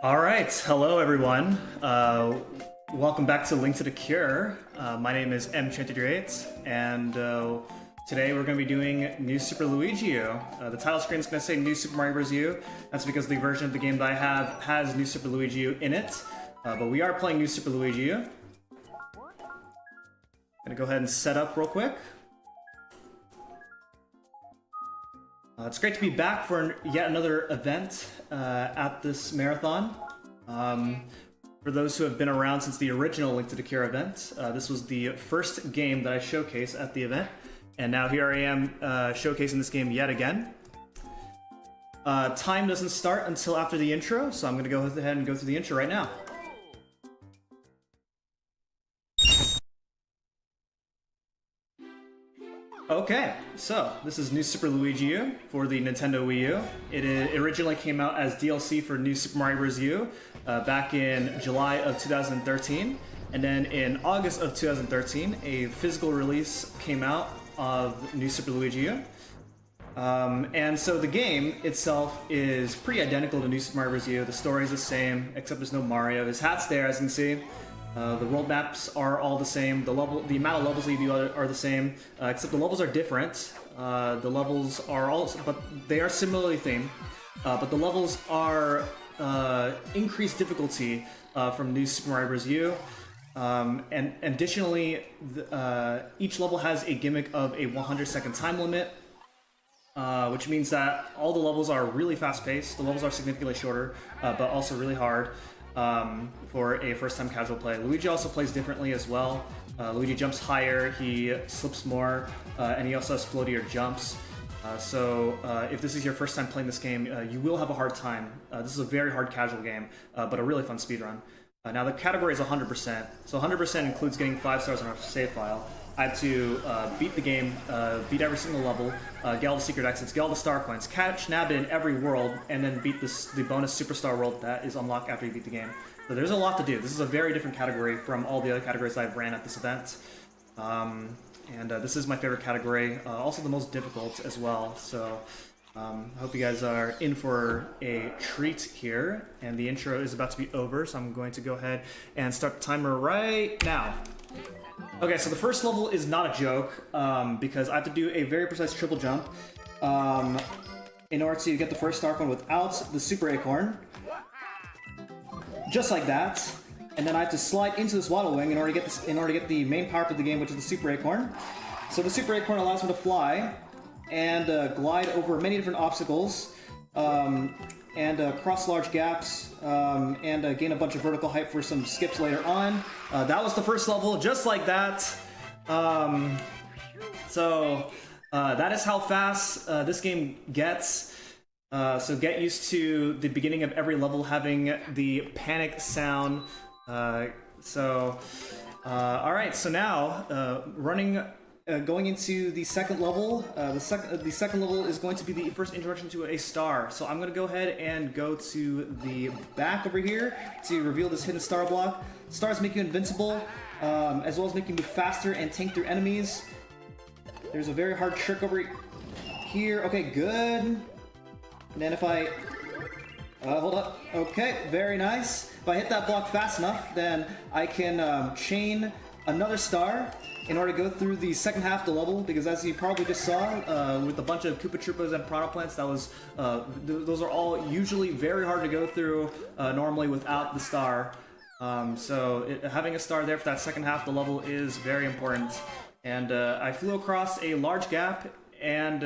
All right, hello everyone. Welcome back to Link to the Cure. My name is mchan338, and today we're going to be doing New Super Luigi U. The title screen is going to say New Super Mario Bros. U. That's because the version of the game that I have has New Super Luigi U in it. But we are playing New Super Luigi U. Gonna go ahead and set up real quick. It's great to be back for yet another event at this marathon. For those who have been around since the original Link to the Cure event, this was the first game that I showcased at the event, and now here I am showcasing this game yet again. Time doesn't start until after the intro, so I'm going to go ahead and go through the intro right now. Okay, so this is New Super Luigi U for the Nintendo Wii U. It originally came out as DLC for New Super Mario Bros. U back in July of 2013. And then in August of 2013, a physical release came out of New Super Luigi U. And so the game itself is pretty identical to New Super Mario Bros. U. The story is the same, except there's no Mario. His hat's there, as you can see. The world maps are all the same. The amount of levels that you do are the same, except the levels are different. The levels are also, but they are similarly themed. But the levels are increased difficulty from New Super Mario Bros. U. And additionally, each level has a gimmick of a 100-second time limit, which means that all the levels are really fast-paced. The levels are significantly shorter, but also really hard. For a first-time casual play. Luigi also plays differently as well. Luigi jumps higher, he slips more, and he also has floatier jumps. So if this is your first time playing this game, you will have a hard time. This is a very hard casual game, but a really fun speedrun. Now the category is 100%, so 100% includes getting 5 stars on our save file. I had to beat the game, beat every single level, get all the secret exits, get all the star coins, catch Nabbit in every world, and then beat the bonus superstar world that is unlocked after you beat the game. So there's a lot to do. This is a very different category from all the other categories I've ran at this event. This is my favorite category, also the most difficult as well. So I hope you guys are in for a treat here. And the intro is about to be over, so I'm going to go ahead and start the timer right now. Okay, so the first level is not a joke, because I have to do a very precise triple jump in order to get the first star coin without the super acorn. Just like that. And then I have to slide into this waddle wing in order to get the main power up of the game, which is the super acorn. So the super acorn allows me to fly and glide over many different obstacles, and cross large gaps, and gain a bunch of vertical height for some skips later on. That was the first level, just like that. That is how fast this game gets. So get used to the beginning of every level having the panic sound. Alright, so now, going into the second level, the second level is going to be the first introduction to a star. So I'm going to go ahead and go to the back over here to reveal this hidden star block. Stars make you invincible, as well as make you move faster and tank through enemies. There's a very hard trick over here. Okay, good. And then if I... hold up. Okay, very nice. If I hit that block fast enough, then I can chain another star in order to go through the second half of the level, because as you probably just saw, with a bunch of Koopa Troopas and Piranha Plants, those are all usually very hard to go through normally without the star. Having a star there for that second half of the level is very important. And I flew across a large gap, and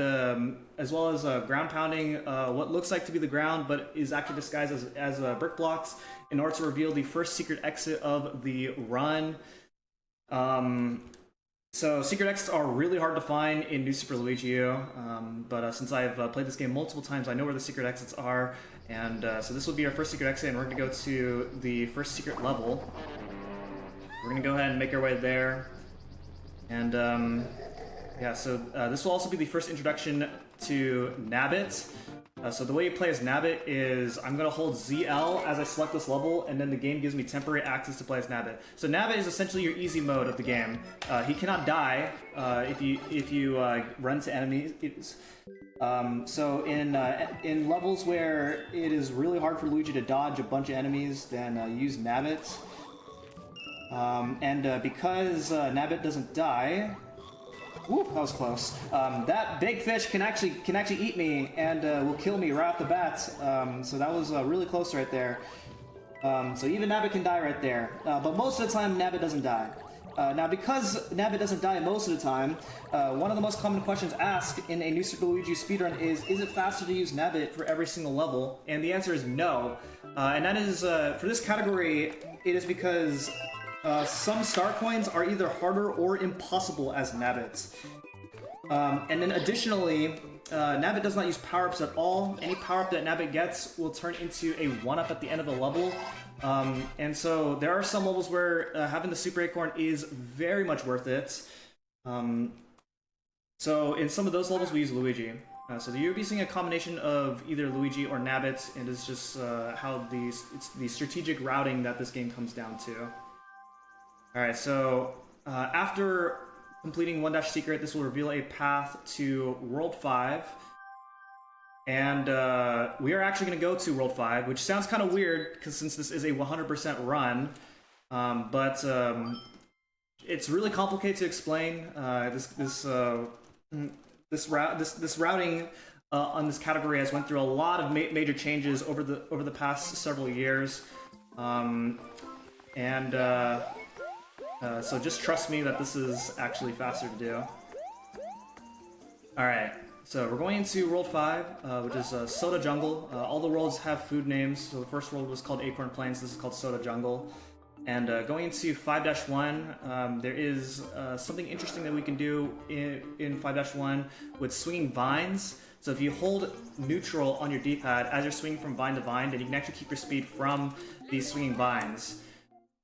as well as ground pounding what looks like to be the ground, but is actually disguised as brick blocks, in order to reveal the first secret exit of the run. So secret exits are really hard to find in New Super Luigi U, but since I've played this game multiple times, I know where the secret exits are, and so this will be our first secret exit, and we're going to go to the first secret level. We're going to go ahead and make our way there, and yeah, so this will also be the first introduction to Nabbit. So the way you play as Nabbit is I'm going to hold ZL as I select this level, and then the game gives me temporary access to play as Nabbit. So Nabbit is essentially your easy mode of the game. He cannot die if you run to enemies. So in levels where it is really hard for Luigi to dodge a bunch of enemies, then use Nabbit. Because Nabbit doesn't die, woo, that was close. That big fish can actually eat me and will kill me right off the bat. So that was really close right there. So even Nabbit can die right there. But most of the time, Nabbit doesn't die. Now, because Nabbit doesn't die most of the time, one of the most common questions asked in a new Super Luigi U speedrun is it faster to use Nabbit for every single level? And the answer is no. And that is, for this category, it is because some star coins are either harder or impossible as Nabbits. And then additionally, Nabbit does not use power-ups at all. Any power-up that Nabbit gets will turn into a 1-up at the end of the level. And so there are some levels where having the Super Acorn is very much worth it. So in some of those levels we use Luigi. So you'll be seeing a combination of either Luigi or Nabbit, and it's just how it's the strategic routing that this game comes down to. Alright, so after completing 1- Secret, this will reveal a path to World 5. And we are actually going to go to World 5, which sounds kind of weird, because since this is a 100% run, but it's really complicated to explain. This routing on this category has went through a lot of major changes over the past several years, so just trust me that this is actually faster to do. All right. So we're going into World 5, which is Soda Jungle. All the worlds have food names. So the first world was called Acorn Plains. This is called Soda Jungle. And going into 5-1, there is something interesting that we can do in 5-1 with swinging vines. So if you hold neutral on your D-pad as you're swinging from vine to vine, then you can actually keep your speed from these swinging vines.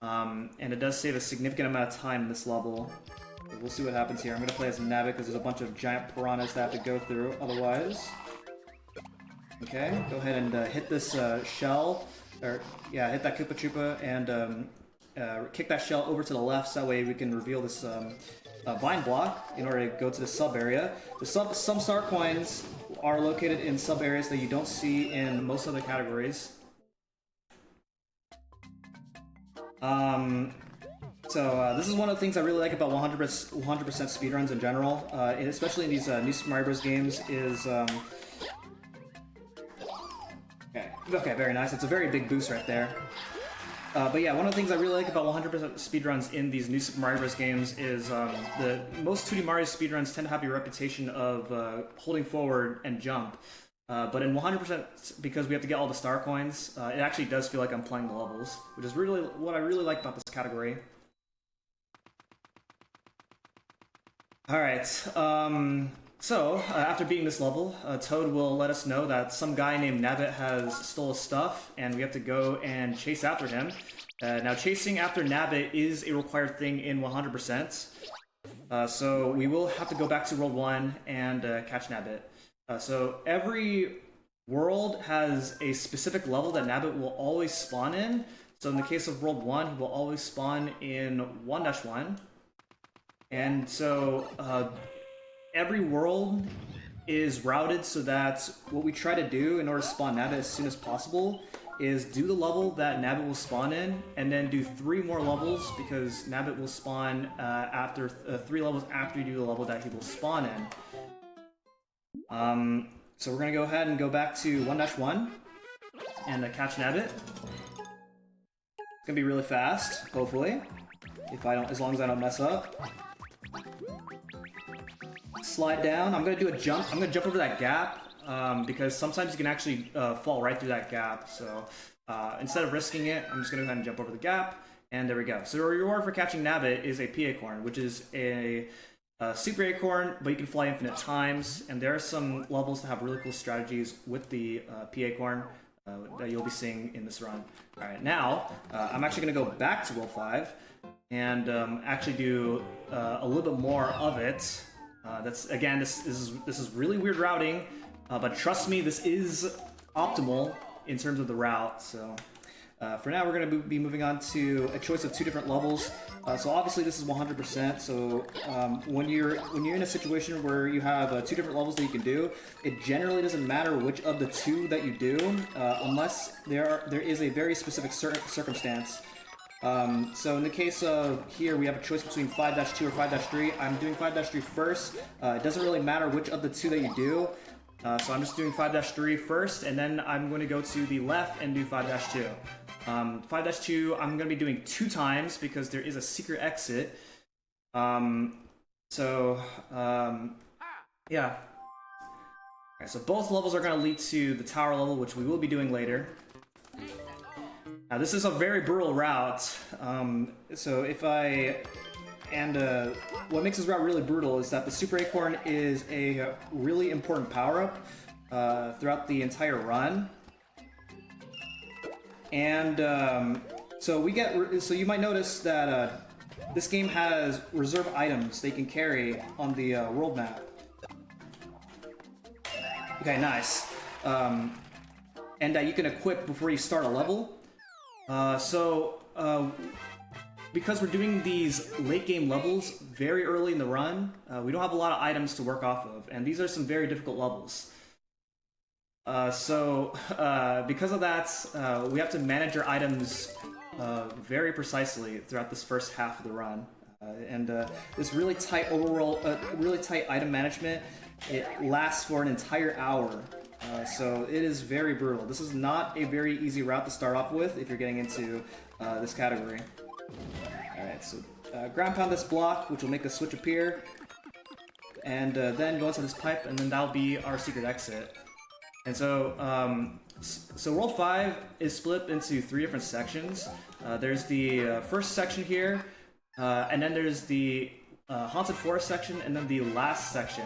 And it does save a significant amount of time in this level. We'll see what happens here. I'm going to play as Nabbit because there's a bunch of giant piranhas that I have to go through otherwise. Okay, go ahead and hit this shell, hit that Koopa Troopa and kick that shell over to the left so that way we can reveal this vine block in order to go to the sub area. Some star coins are located in sub areas that you don't see in most other categories. So this is one of the things I really like about 100% speedruns in general, and especially in these new Super Mario Bros. Games is... Okay, very nice. It's a very big boost right there. But yeah, one of the things I really like about 100% speedruns in these new Super Mario Bros. Games is most 2D Mario speedruns tend to have a reputation of holding forward and jump. But in 100%, because we have to get all the star coins, it actually does feel like I'm playing the levels, which is really what I really like about this category. Alright, so after beating this level, Toad will let us know that some guy named Nabbit has stole stuff, and we have to go and chase after him. Now, chasing after Nabbit is a required thing in 100%, so we will have to go back to World 1 and catch Nabbit. So every world has a specific level that Nabbit will always spawn in. So in the case of World 1, he will always spawn in 1-1. And so every world is routed so that what we try to do in order to spawn Nabbit as soon as possible is do the level that Nabbit will spawn in, and then do 3 more levels because Nabbit will spawn after 3 levels after you do the level that he will spawn in. So we're gonna go ahead and go back to 1-1 and catch Nabbit. It's gonna be really fast, hopefully, as long as I don't mess up. Slide down. I'm gonna do a jump. I'm gonna jump over that gap because sometimes you can actually fall right through that gap. So instead of risking it, I'm just gonna go ahead and jump over the gap, and there we go. So the reward for catching Nabbit is a P Acorn, which is a Super Acorn, but you can fly infinite times, and there are some levels that have really cool strategies with the P Acorn that you'll be seeing in this run. Alright, now I'm actually going to go back to World 5 and actually do a little bit more of it. This is really weird routing, but trust me, this is optimal in terms of the route. So for now, we're going to be moving on to a choice of 2 different levels. So obviously this is 100%. So when you're in a situation where you have 2 different levels that you can do, it generally doesn't matter which of the 2 that you do, unless there is a very specific circumstance. So in the case of here, we have a choice between 5-2 or 5-3. I'm doing 5-3 first. It doesn't really matter which of the 2 that you do. So I'm just doing 5-3 first, and then I'm going to go to the left and do 5-2. 5-2 I'm going to be doing 2 times because there is a secret exit. Yeah. Alright, so both levels are going to lead to the tower level, which we will be doing later. Now this is a very brutal route, so what makes this route really brutal is that the Super Acorn is a really important power-up throughout the entire run. And so you might notice that this game has reserve items they can carry on the world map. Okay, nice. And that you can equip before you start a level. Because we're doing these late game levels very early in the run, we don't have a lot of items to work off of, and these are some very difficult levels. Because of that, we have to manage our items very precisely throughout this first half of the run. This really tight really tight item management, it lasts for an entire hour. So it is very brutal. This is not a very easy route to start off with if you're getting into this category. Alright, so ground pound this block, which will make the switch appear, and then go into this pipe, and then that'll be our secret exit. And so, World 5 is split into 3 different sections. There's the first section here, and then there's the Haunted Forest section, and then the last section.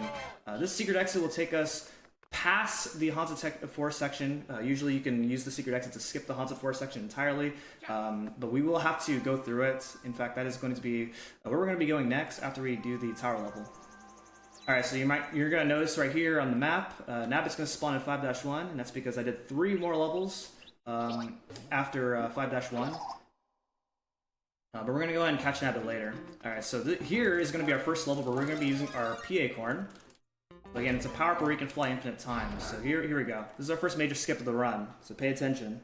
This secret exit will take us past the Haunted Forest section. Usually you can use the secret exit to skip the Haunted Forest section entirely, but we will have to go through it. In fact, that is going to be where we're going to be going next after we do the tower level. Alright, so you're going to notice right here on the map, Nabbit's going to spawn in 5-1, and that's because I did 3 more levels after 5-1. But we're going to go ahead and catch Nabbit later. Alright, so here is going to be our first level where we're going to be using our P Acorn. Again, it's a power-up where you can fly infinite times. So here we go. This is our first major skip of the run, so pay attention.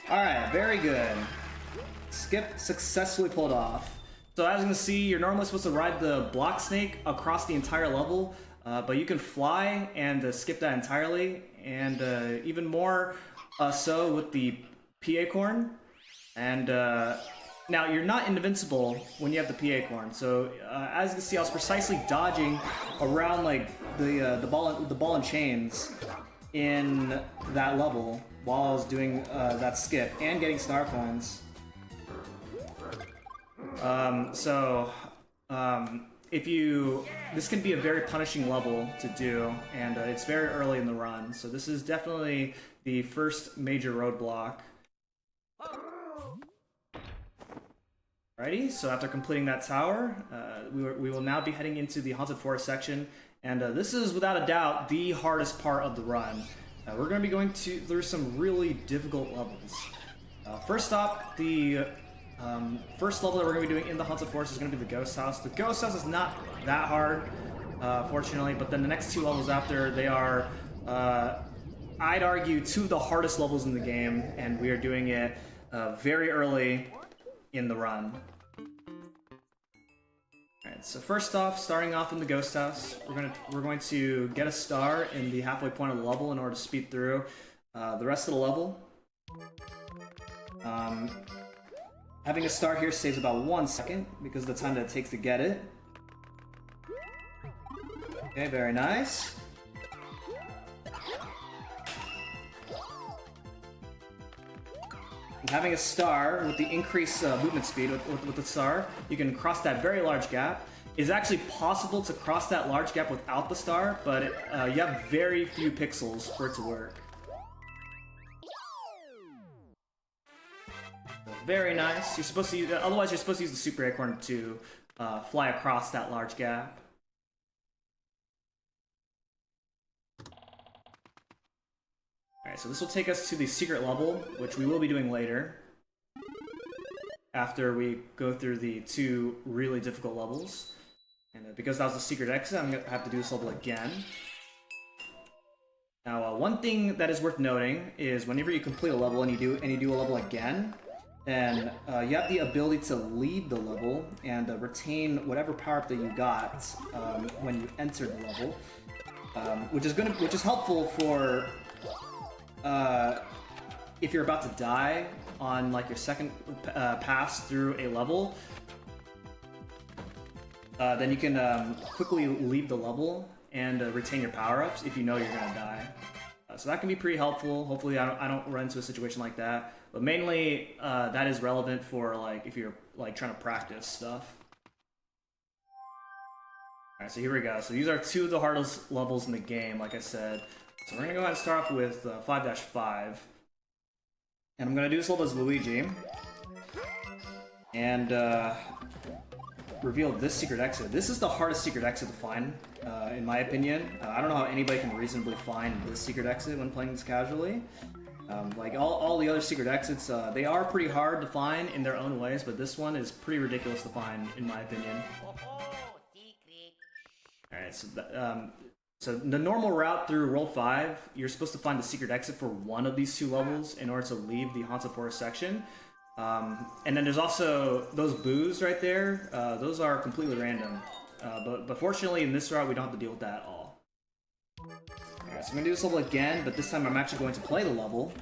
Alright, very good. Skip successfully pulled off. So as you can see, you're normally supposed to ride the block snake across the entire level, but you can fly and skip that entirely, and even more so with the P Acorn. And now you're not invincible when you have the P Acorn. So as you can see, I was precisely dodging around like the ball and chains in that level while I was doing that skip and getting star coins. This can be a very punishing level to do, and it's very early in the run, so this is definitely the first major roadblock. Alrighty, so after completing that tower, we will now be heading into the Haunted Forest section, and this is without a doubt the hardest part of the run. We're going to be going through some really difficult levels. First up, the first level that we're going to be doing in the Haunted Forest is going to be the Ghost House. The Ghost House is not that hard, fortunately, but then the next 2 levels after, they are, I'd argue, 2 of the hardest levels in the game, and we are doing it very early in the run. Alright, so first off, starting off in the Ghost House, we're going to get a star in the halfway point of the level in order to speed through the rest of the level. Having a star here saves about 1 second because of the time that it takes to get it. Okay, very nice. And having a star with the increased movement speed with the star, you can cross that very large gap. It's actually possible to cross that large gap without the star, but you have very few pixels for it to work. Very nice. You're supposed to use, otherwise you're supposed to use the super acorn to fly across that large gap. Alright, so this will take us to the secret level, which we will be doing later. After we go through the 2 really difficult levels. And because that was the secret exit, I'm going to have to do this level again. Now, one thing that is worth noting is whenever you complete a level and you do a level again, then you have the ability to leave the level and retain whatever power-up that you got when you enter the level, which is helpful for if you're about to die on like your second pass through a level. Then you can quickly leave the level and retain your power-ups if you know you're gonna die. So that can be pretty helpful. Hopefully I don't run into a situation like that. But mainly that is relevant for like if you're like trying to practice stuff. Alright, so here we go. So these are 2 of the hardest levels in the game, like I said. So we're gonna go ahead and start off with 5-5. And I'm gonna do this level as Luigi. And reveal this secret exit. This is the hardest secret exit to find, in my opinion. I don't know how anybody can reasonably find this secret exit when playing this casually. Like all the other secret exits, they are pretty hard to find in their own ways, but this one is pretty ridiculous to find, in my opinion. Alright, so the normal route through Roll 5, you're supposed to find the secret exit for one of these 2 levels in order to leave the Haunted Forest section. And then there's also those boos right there. Those are completely random. But fortunately in this route we don't have to deal with that at all. Alright, so I'm going to do this level again, but this time I'm actually going to play the level.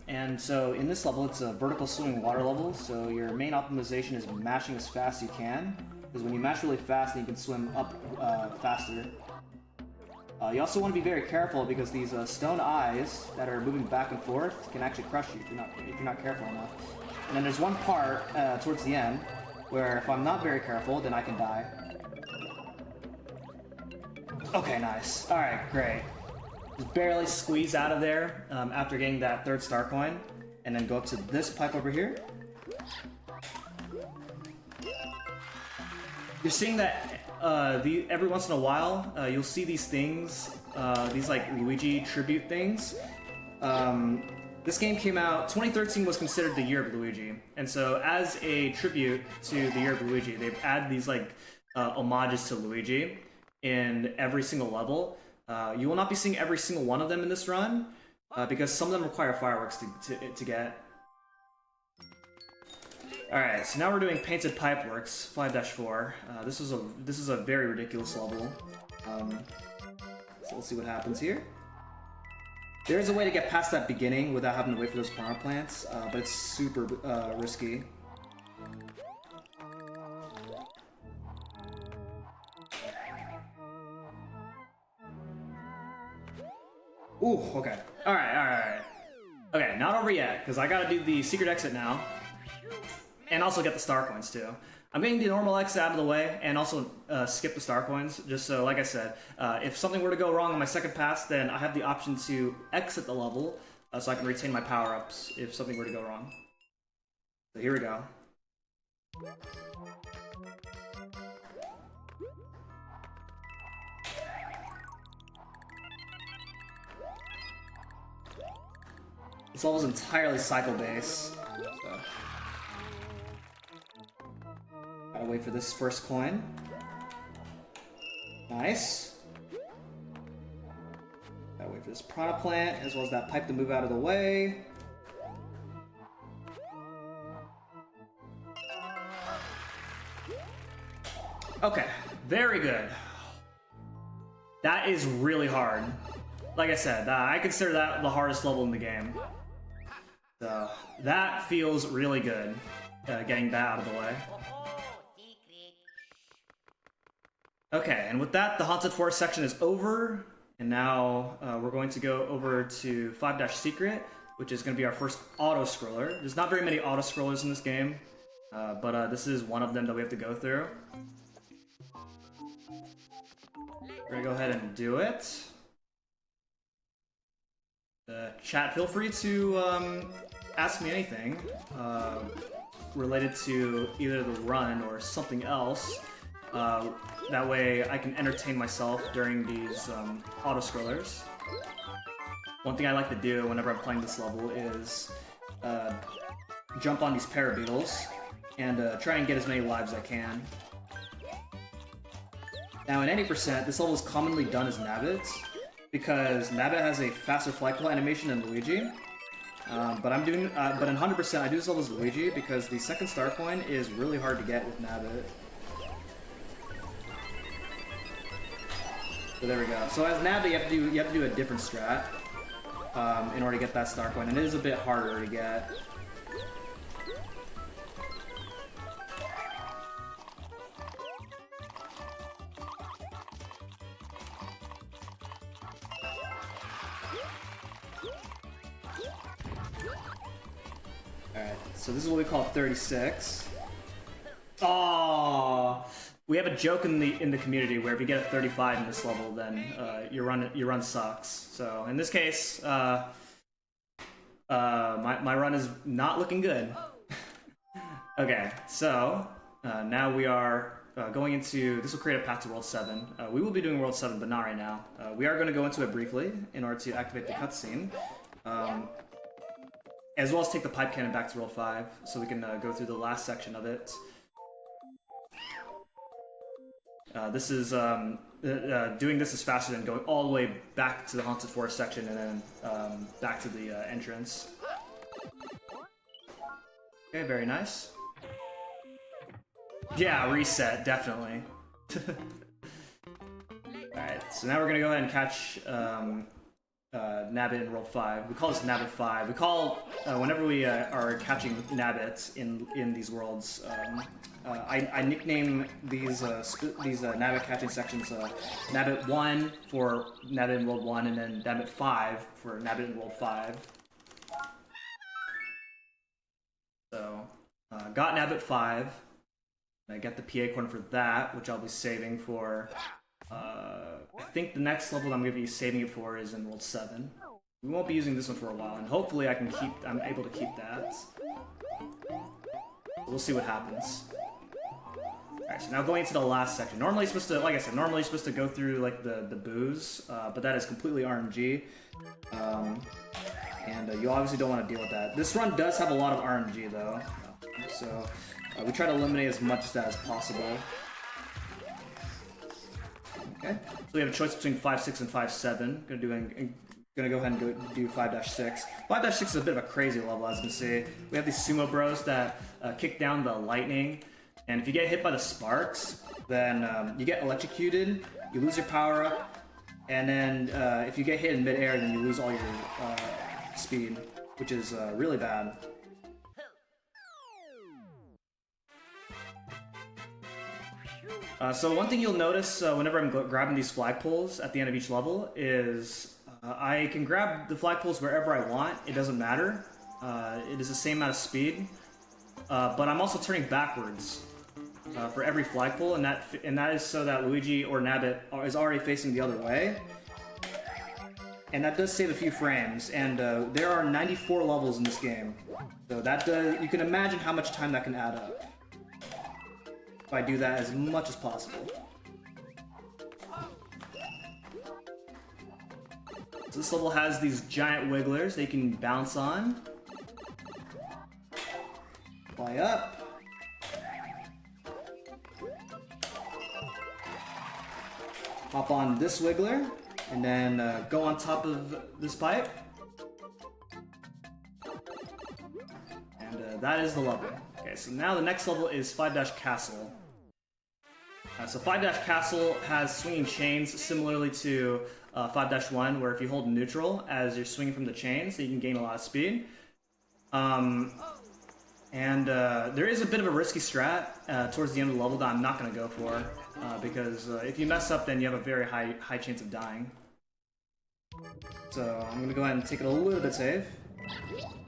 And so in this level it's a vertical swimming water level, so your main optimization is mashing as fast as you can. Because when you mash really fast then you can swim up faster. You also want to be very careful because these stone eyes that are moving back and forth can actually crush you if you're not careful enough. And then there's one part towards the end where if I'm not very careful, then I can die. Okay, nice. Alright, great. Just barely squeeze out of there after getting that 3rd star coin, and then go up to this pipe over here. You're seeing that every once in a while, you'll see these things, these like Luigi tribute things. This game came out, 2013 was considered the year of Luigi, and so as a tribute to the year of Luigi, they've added these like homages to Luigi in every single level. You will not be seeing every single one of them in this run, because some of them require fireworks to get. Alright, so now we're doing Painted Pipeworks 5-4. This is a very ridiculous level. So let's see what happens here. There is a way to get past that beginning without having to wait for those power plants, but it's super risky. Ooh, okay. Alright. Okay, not over yet, because I gotta do the secret exit now. And also get the star coins too. I'm getting the normal exit out of the way and also skip the star coins, just so, like I said, if something were to go wrong on my second pass, then I have the option to exit the level so I can retain my power-ups if something were to go wrong. So here we go. This level is entirely cycle-based. So. Gotta wait for this first coin. Nice. Gotta wait for this Prana Plant, as well as that pipe to move out of the way. Okay, very good. That is really hard. Like I said, I consider that the hardest level in the game. So, that feels really good, getting that out of the way. Okay, and with that, the Haunted Forest section is over, and now we're going to go over to 5-Secret, which is going to be our first auto-scroller. There's not very many auto-scrollers in this game, but this is one of them that we have to go through. We're gonna go ahead and do it. Chat, feel free to ask me anything related to either the run or something else. That way I can entertain myself during these auto-scrollers. One thing I like to do whenever I'm playing this level is jump on these parabeetles and try and get as many lives as I can. Now in 80%, this level is commonly done as Nabbit, because Nabbit has a faster flagpole animation than Luigi. But in 100% I do this level as Luigi because the second star coin is really hard to get with Nabbit. So there we go. So as Nabbit, you have to do a different strat in order to get that star coin, and it is a bit harder to get. Alright, so this is what we call 36. Oh, we have a joke in the community where if you get a 35 in this level, then your run sucks. So in this case, my run is not looking good. Okay, so now we are going into, this will create a path to World 7. We will be doing World 7, but not right now. We are going to go into it briefly in order to activate the cutscene. As well as take the pipe cannon back to World 5, so we can go through the last section of it. This is doing this is faster than going all the way back to the Haunted Forest section and then back to the entrance. Okay, very nice. Yeah, reset, definitely. Alright, so now we're gonna go ahead and catch Nabbit in World 5. We call this Nabbit 5. We call, whenever we are catching Nabbits in these worlds, I nickname these Nabbit catching sections Nabbit 1 for Nabbit in World 1, and then Nabbit 5 for Nabbit in World 5. So, got Nabbit 5. I get the PA coin for that, which I'll be saving for, I think the next level I'm going to be saving it for is in World 7. We won't be using this one for a while, and hopefully I'm able to keep that. We'll see what happens. Alright, so now going into the last section. Normally you're supposed to, like I said, normally you're supposed to go through like the booze, but that is completely RNG. And you obviously don't want to deal with that. This run does have a lot of RNG though, so we try to eliminate as much of that as possible. Okay, so we have a choice between 5-6 and 5-7. Gonna go ahead and do 5-6. 5-6 is a bit of a crazy level, as you can see. We have these sumo bros that kick down the lightning, and if you get hit by the sparks, then you get electrocuted, you lose your power up, and then if you get hit in midair, then you lose all your speed, which is really bad. So one thing you'll notice whenever I'm grabbing these flagpoles at the end of each level is I can grab the flagpoles wherever I want. It doesn't matter. It is the same amount of speed, but I'm also turning backwards for every flagpole, and that is so that Luigi or Nabbit is already facing the other way. And that does save a few frames, and there are 94 levels in this game, so you can imagine how much time that can add up. If I do that as much as possible. So this level has these giant wigglers that you can bounce on. Fly up. Hop on this wiggler, and then go on top of this pipe. And that is the level. Okay, so now the next level is 5-Castle. So 5-Castle has swinging chains similarly to 5-1, where if you hold neutral as you're swinging from the chains, so you can gain a lot of speed. There is a bit of a risky strat towards the end of the level that I'm not going to go for, because if you mess up, then you have a very high chance of dying. So I'm going to go ahead and take it a little bit safe.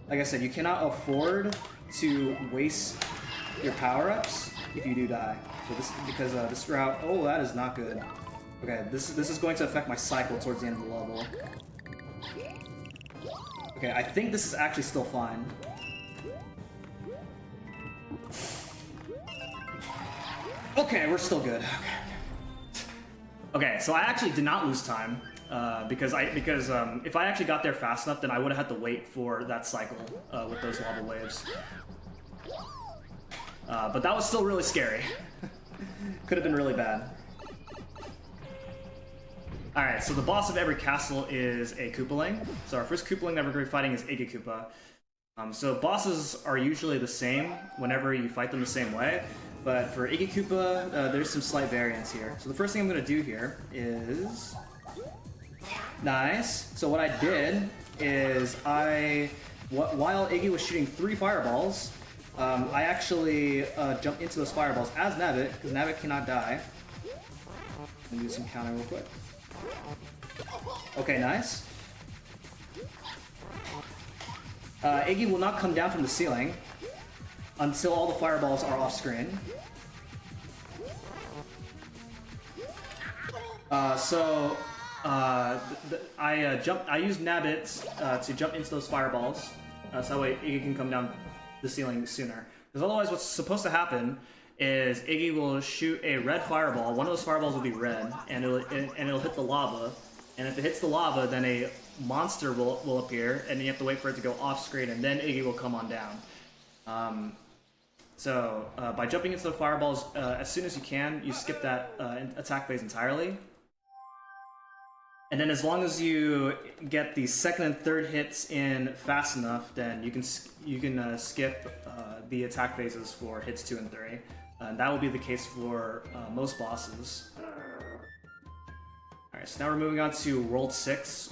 Like I said, you cannot afford to waste your power-ups if you do die. So this route, oh, that is not good. Okay, this is going to affect my cycle towards the end of the level. Okay, I think this is actually still fine. Okay, we're still good. Okay, so I actually did not lose time because if I actually got there fast enough, then I would have had to wait for that cycle with those lava waves. But that was still really scary. Could have been really bad. Alright, so the boss of every castle is a Koopaling. So our first Koopaling that we're going to be fighting is Iggy Koopa. So bosses are usually the same whenever you fight them the same way. But for Iggy Koopa, there's some slight variance here. So the first thing I'm going to do here is... Nice. So what I did is while Iggy was shooting 3 fireballs, I actually jumped into those fireballs as Nabbit, because Nabbit cannot die. Let me do some counter real quick. Okay, nice. Iggy will not come down from the ceiling until all the fireballs are off screen. I used Nabbit to jump into those fireballs, so that way Iggy can come down the ceiling sooner. Because otherwise what's supposed to happen is Iggy will shoot a red fireball, one of those fireballs will be red, and it'll hit the lava, and if it hits the lava, then a monster will appear, and you have to wait for it to go off screen, and then Iggy will come on down. By jumping into the fireballs as soon as you can, you skip that attack phase entirely. And then as long as you get the second and third hits in fast enough, then you can skip the attack phases for hits 2 and 3. And that will be the case for most bosses. Alright, so now we're moving on to World 6.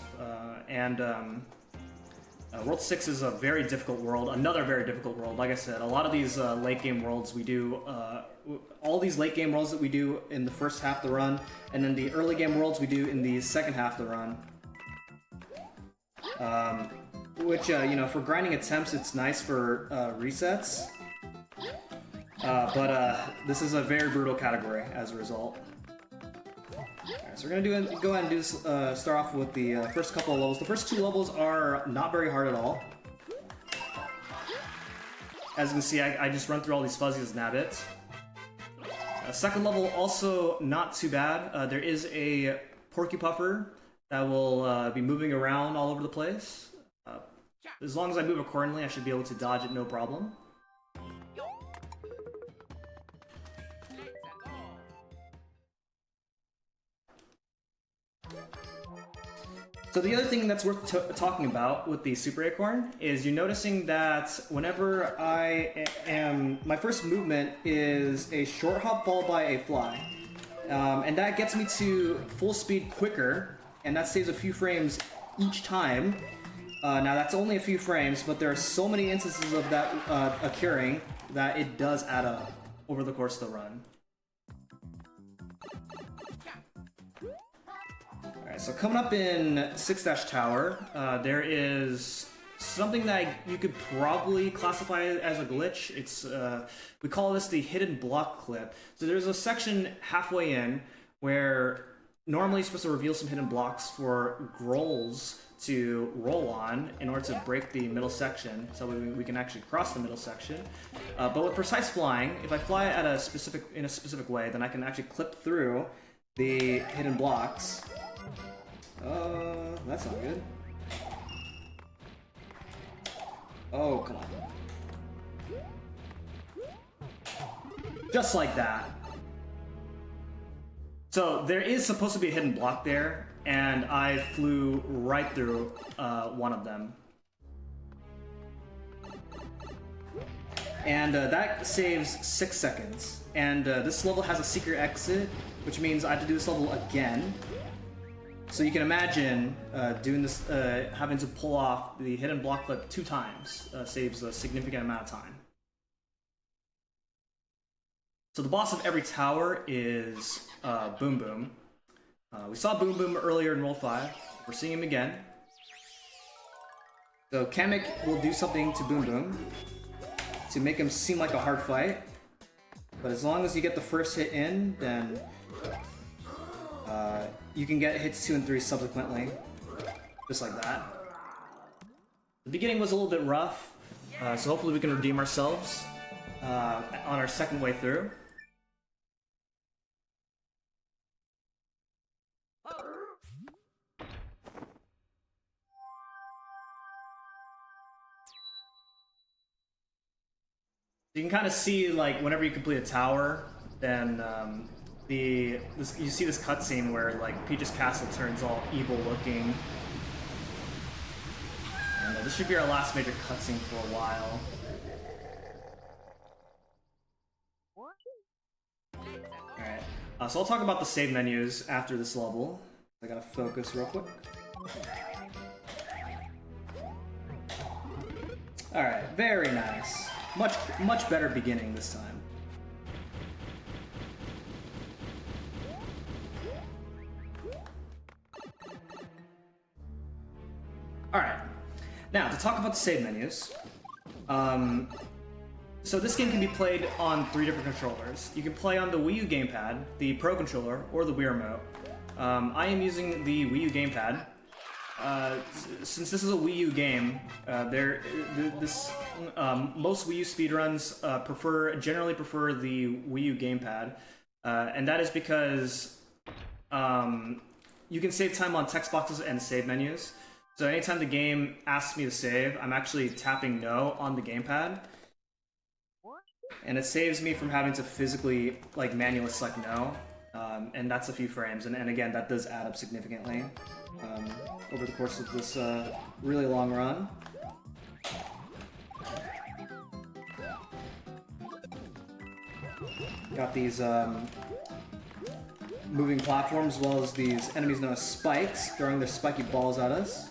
World 6 is a very difficult world, another very difficult world. Like I said, a lot of these late game worlds we do, all these late game worlds that we do in the first half of the run, and then the early game worlds we do in the second half of the run. Which, you know, for grinding attempts, it's nice for resets. But this is a very brutal category as a result. Alright, so we're gonna go ahead and do this, start off with the first couple of levels. The first 2 levels are not very hard at all. As you can see, I just run through all these fuzzies as Nabbit. Second level, also not too bad. There is a Porcupuffer that will be moving around all over the place. As long as I move accordingly, I should be able to dodge it no problem. So the other thing that's worth talking about with the Super Acorn is you're noticing that whenever my first movement is a short hop followed by a fly. And that gets me to full speed quicker, and that saves a few frames each time. Now that's only a few frames, but there are so many instances of that occurring that it does add up over the course of the run. So coming up in 6 Tower, there is something that you could probably classify as a glitch. It's we call this the hidden block clip. So there's a section halfway in where normally you're supposed to reveal some hidden blocks for Grolls to roll on in order to break the middle section, so we can actually cross the middle section. But with precise flying, if I fly at in a specific way, then I can actually clip through the hidden blocks. That's not good. Oh, come on. Just like that. So there is supposed to be a hidden block there, and I flew right through one of them. And that saves 6 seconds. And this level has a secret exit, which means I have to do this level again. So you can imagine doing this, having to pull off the hidden block clip 2 times saves a significant amount of time. So the boss of every tower is Boom Boom. We saw Boom Boom earlier in Roll 5. We're seeing him again. So Kamek will do something to Boom Boom to make him seem like a hard fight. But as long as you get the first hit in, then You can get hits 2 and 3 subsequently, just like that. The beginning was a little bit rough, so hopefully we can redeem ourselves on our second way through. You can kind of see, like, whenever you complete a tower, then you see this cutscene where, like, Peach's castle turns all evil looking. And this should be our last major cutscene for a while. Alright, so I'll talk about the save menus after this level. I gotta focus real quick. Alright, very nice. Much better beginning this time. Alright, now to talk about the save menus. So this game can be played on 3 different controllers. You can play on the Wii U gamepad, the Pro Controller, or the Wii Remote. I am using the Wii U gamepad. Since this is a Wii U game, most Wii U speedruns generally prefer the Wii U gamepad, and that is because you can save time on text boxes and save menus. So anytime the game asks me to save, I'm actually tapping no on the gamepad, and it saves me from having to physically manually select no, and that's a few frames, and again that does add up significantly over the course of this really long run. Got these moving platforms, as well as these enemies known as spikes, throwing their spiky balls at us.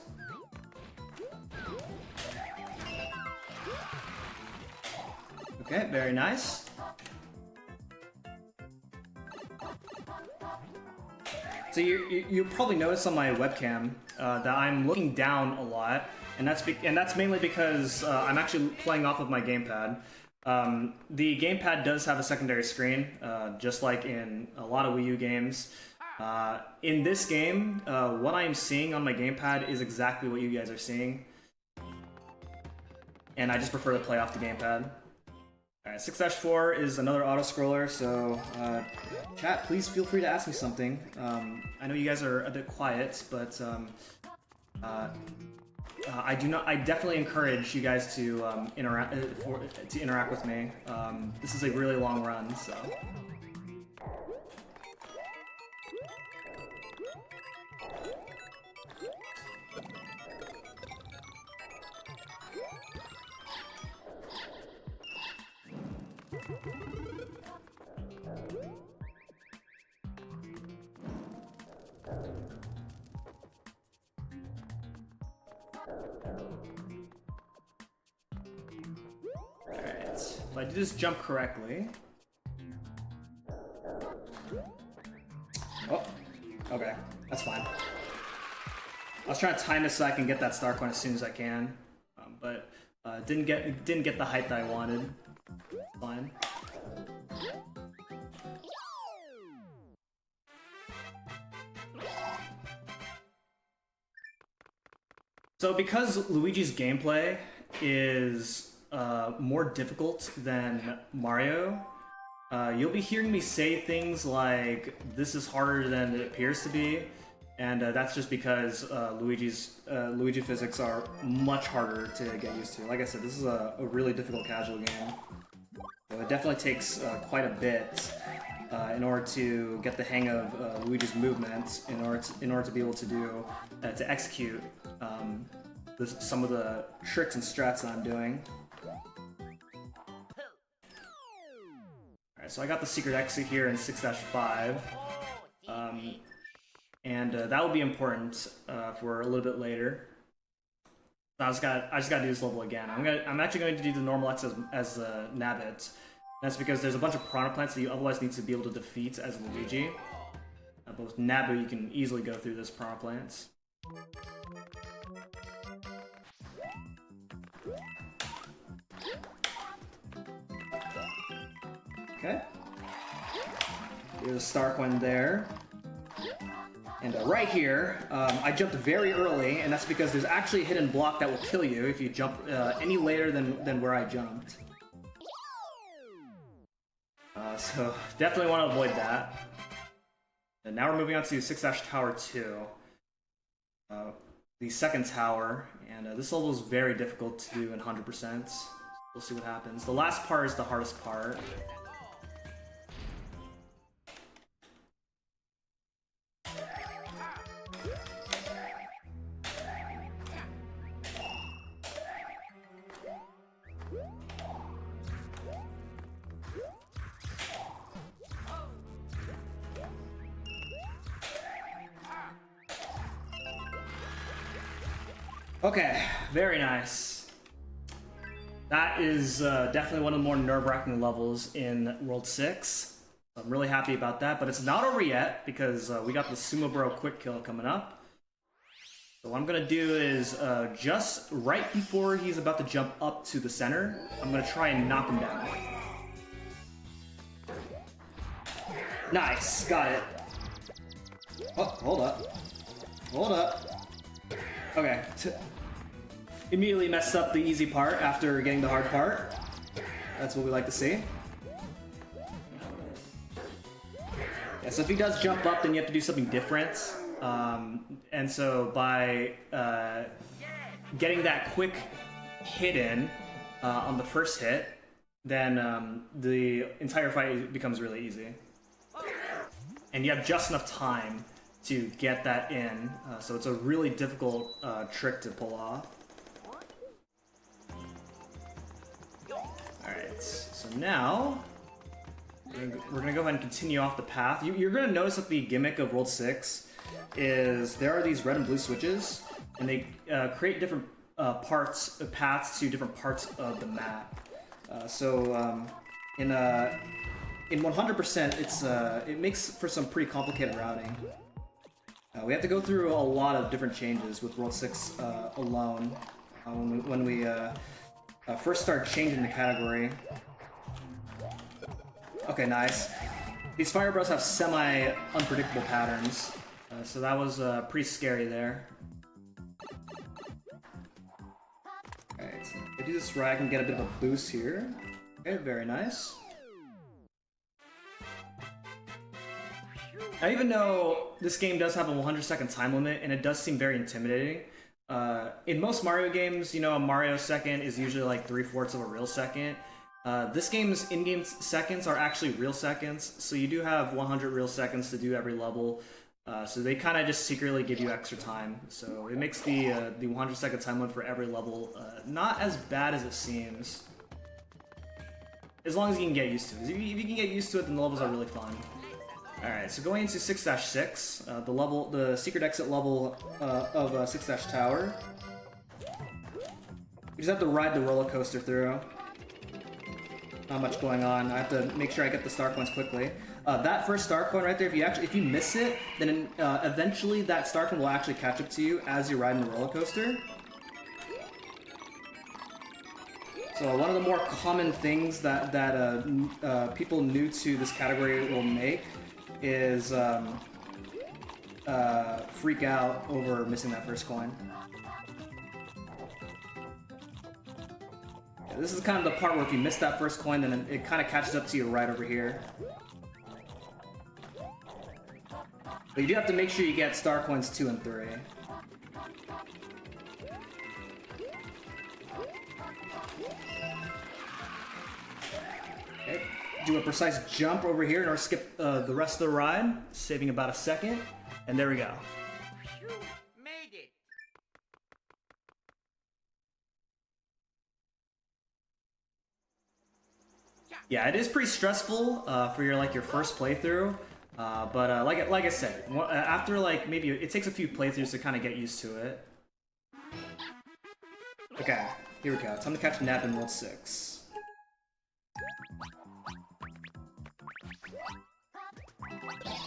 Okay, very nice. So you probably noticed on my webcam that I'm looking down a lot, and that's mainly because I'm actually playing off of my gamepad. The gamepad does have a secondary screen, just like in a lot of Wii U games. In this game, what I am seeing on my gamepad is exactly what you guys are seeing, and I just prefer to play off the gamepad. Alright, 6-4 is another auto-scroller, so chat, please feel free to ask me something. I know you guys are a bit quiet, but I definitely encourage you guys to interact with me. This is a really long run, so. If I do this jump correctly... Oh, okay, that's fine. I was trying to time this so I can get that star coin as soon as I can, but didn't get the height that I wanted. Fine. So because Luigi's gameplay is more difficult than Mario, you'll be hearing me say things like, this is harder than it appears to be, and that's just because Luigi physics are much harder to get used to. Like I said, this is a really difficult casual game. So it definitely takes quite a bit in order to get the hang of Luigi's movements, in order to be able to execute some of the tricks and strats that I'm doing. Alright, so I got the secret exit here in 6-5, and that will be important for a little bit later. I just gotta do this level again. I'm actually going to do the normal X as Nabbit. That's because there's a bunch of Piranha Plants that you otherwise need to be able to defeat as Luigi. But with Nabu, you can easily go through this Piranha Plants. Okay. There's a star coin there. And right here, I jumped very early, and that's because there's actually a hidden block that will kill you if you jump any later than where I jumped. So definitely want to avoid that. And now we're moving on to 6-Tower 2. The second tower, and this level is very difficult to do in 100%. We'll see what happens. The last part is the hardest part. Okay, very nice. That is definitely one of the more nerve-wracking levels in World 6. I'm really happy about that, but it's not over yet because we got the Sumo Bro quick kill coming up. So what I'm gonna do is just right before he's about to jump up to the center, I'm gonna try and knock him down. Nice, got it. Oh, hold up. Hold up. Okay. Immediately messed up the easy part after getting the hard part. That's what we like to see. Yeah, so if he does jump up, then you have to do something different. And so by getting that quick hit in on the first hit, then the entire fight becomes really easy. And you have just enough time to get that in, so it's a really difficult trick to pull off. Alright, so now we're gonna go ahead and continue off the path. You're gonna notice that the gimmick of World 6 is there are these red and blue switches, and they create different paths to different parts of the map. In 100%, it makes for some pretty complicated routing. We have to go through a lot of different changes with World 6 alone when we first start changing the category. Okay, nice. These fire bros have semi-unpredictable patterns, so that was pretty scary there. Alright, so if I do this right, I can get a bit of a boost here. Okay, very nice. Now, even though this game does have a 100-second time limit, and it does seem very intimidating, in most Mario games, you know, a Mario second is usually like 3/4 of a real second. This game's in-game seconds are actually real seconds, so you do have 100 real seconds to do every level. So they kind of just secretly give you extra time. So it makes the 100-second time limit for every level not as bad as it seems. As long as you can get used to it. If you can get used to it, then the levels are really fun. Alright, so going into 6-6, the secret exit level of 6-Tower. You just have to ride the roller coaster through. Not much going on. I have to make sure I get the star coins quickly. That first star coin right there, if you miss it, then eventually that star coin will actually catch up to you as you're riding the roller coaster. So one of the more common things that people new to this category will make is freak out over missing that first coin. Yeah, this is kind of the part where if you miss that first coin, then it kind of catches up to you right over here. But you do have to make sure you get star coins 2 and 3. Okay. Do a precise jump over here in order to skip the rest of the ride, saving about a second, and there we go. Made it. Yeah, it is pretty stressful for your first playthrough, but like I said, after maybe it takes a few playthroughs to kind of get used to it. Okay, here we go. Time to catch Nap in World 6.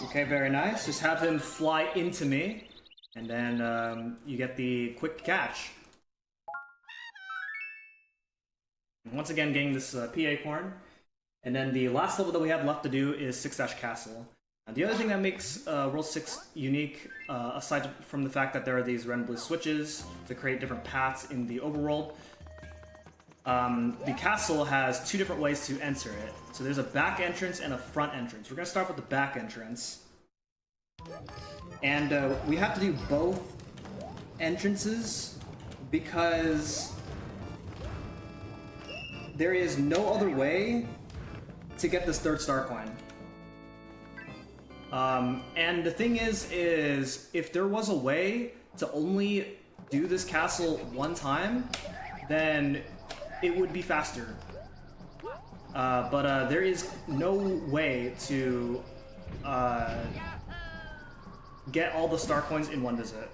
Okay, very nice. Just have him fly into me, and then you get the quick catch. And once again, getting this P Acorn. And then the last level that we have left to do is 6-Castle. The other thing that makes World 6 unique, aside from the fact that there are these red and blue switches to create different paths in the overworld, the castle has two different ways to enter it. So there's a back entrance and a front entrance. We're going to start with the back entrance. And we have to do both entrances because there is no other way to get this third star coin. And the thing is if there was a way to only do this castle one time, then it would be faster. But there is no way to get all the star coins in one visit.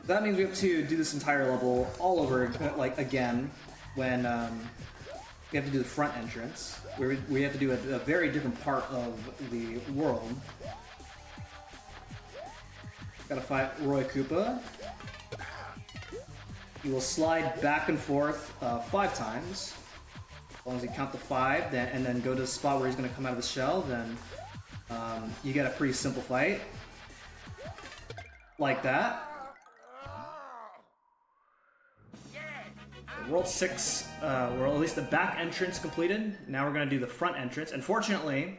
That means we have to do this entire level all over, like, again, when we have to do the front entrance, where we have to do a very different part of the world. Gotta fight Roy Koopa. You will slide back and forth 5 times. As long as you count to 5, and then go to the spot where he's gonna come out of the shell, then you get a pretty simple fight. Like that. World 6, or at least the back entrance completed. Now we're going to do the front entrance. Unfortunately,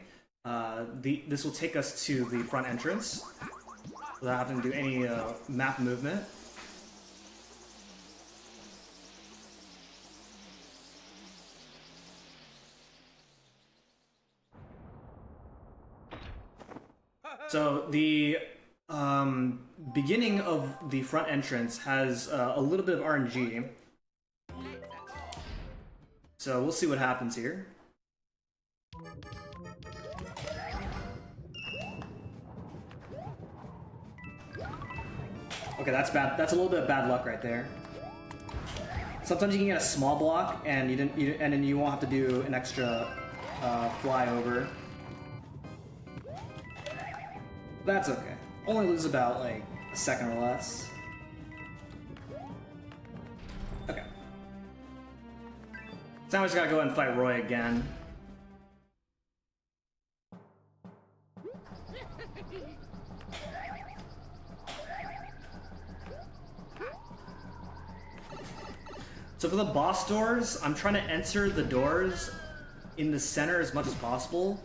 this will take us to the front entrance without having to do any map movement. So the beginning of the front entrance has a little bit of RNG. So we'll see what happens here. Okay, that's bad. That's a little bit of bad luck right there. Sometimes you can get a small block, and and then you won't have to do an extra flyover. That's okay. Only lose about like a second or less. Okay. So now we just gotta go ahead and fight Roy again. So for the boss doors, I'm trying to enter the doors in the center as much as possible.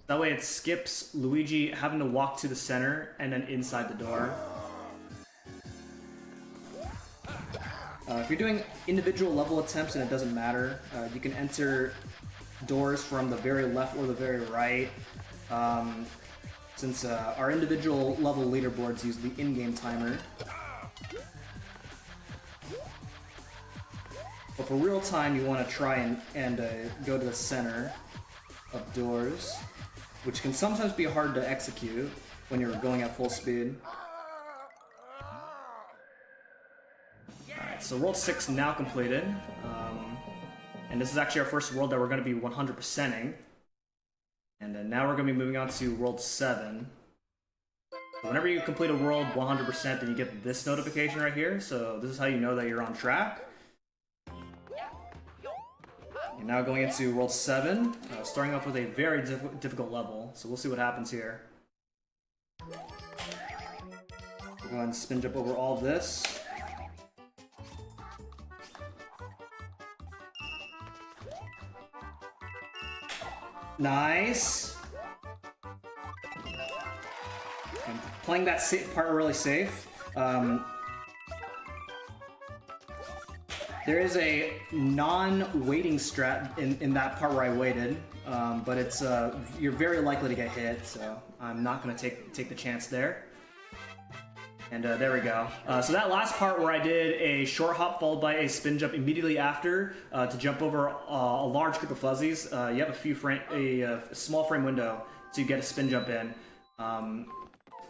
That way it skips Luigi having to walk to the center and then inside the door. If you're doing individual level attempts and it doesn't matter, you can enter doors from the very left or the very right. Since our individual level leaderboards use the in-game timer. But for real time, you want to try and go to the center of doors, which can sometimes be hard to execute when you're going at full speed. Alright, so World 6 now completed. And this is actually our first world that we're going to be 100%ing. And now we're going to be moving on to World 7. So whenever you complete a world 100%, then you get this notification right here. So this is how you know that you're on track. And now going into World 7, starting off with a very difficult level, so we'll see what happens here. We'll go ahead and spin jump over all this. Nice! I'm playing that part really safe. There is a non-waiting strat in that part where I waited, but it's you're very likely to get hit, so I'm not going to take the chance there. And there we go. So that last part where I did a short hop followed by a spin jump immediately after to jump over a large group of fuzzies, you have a small frame window to get a spin jump in.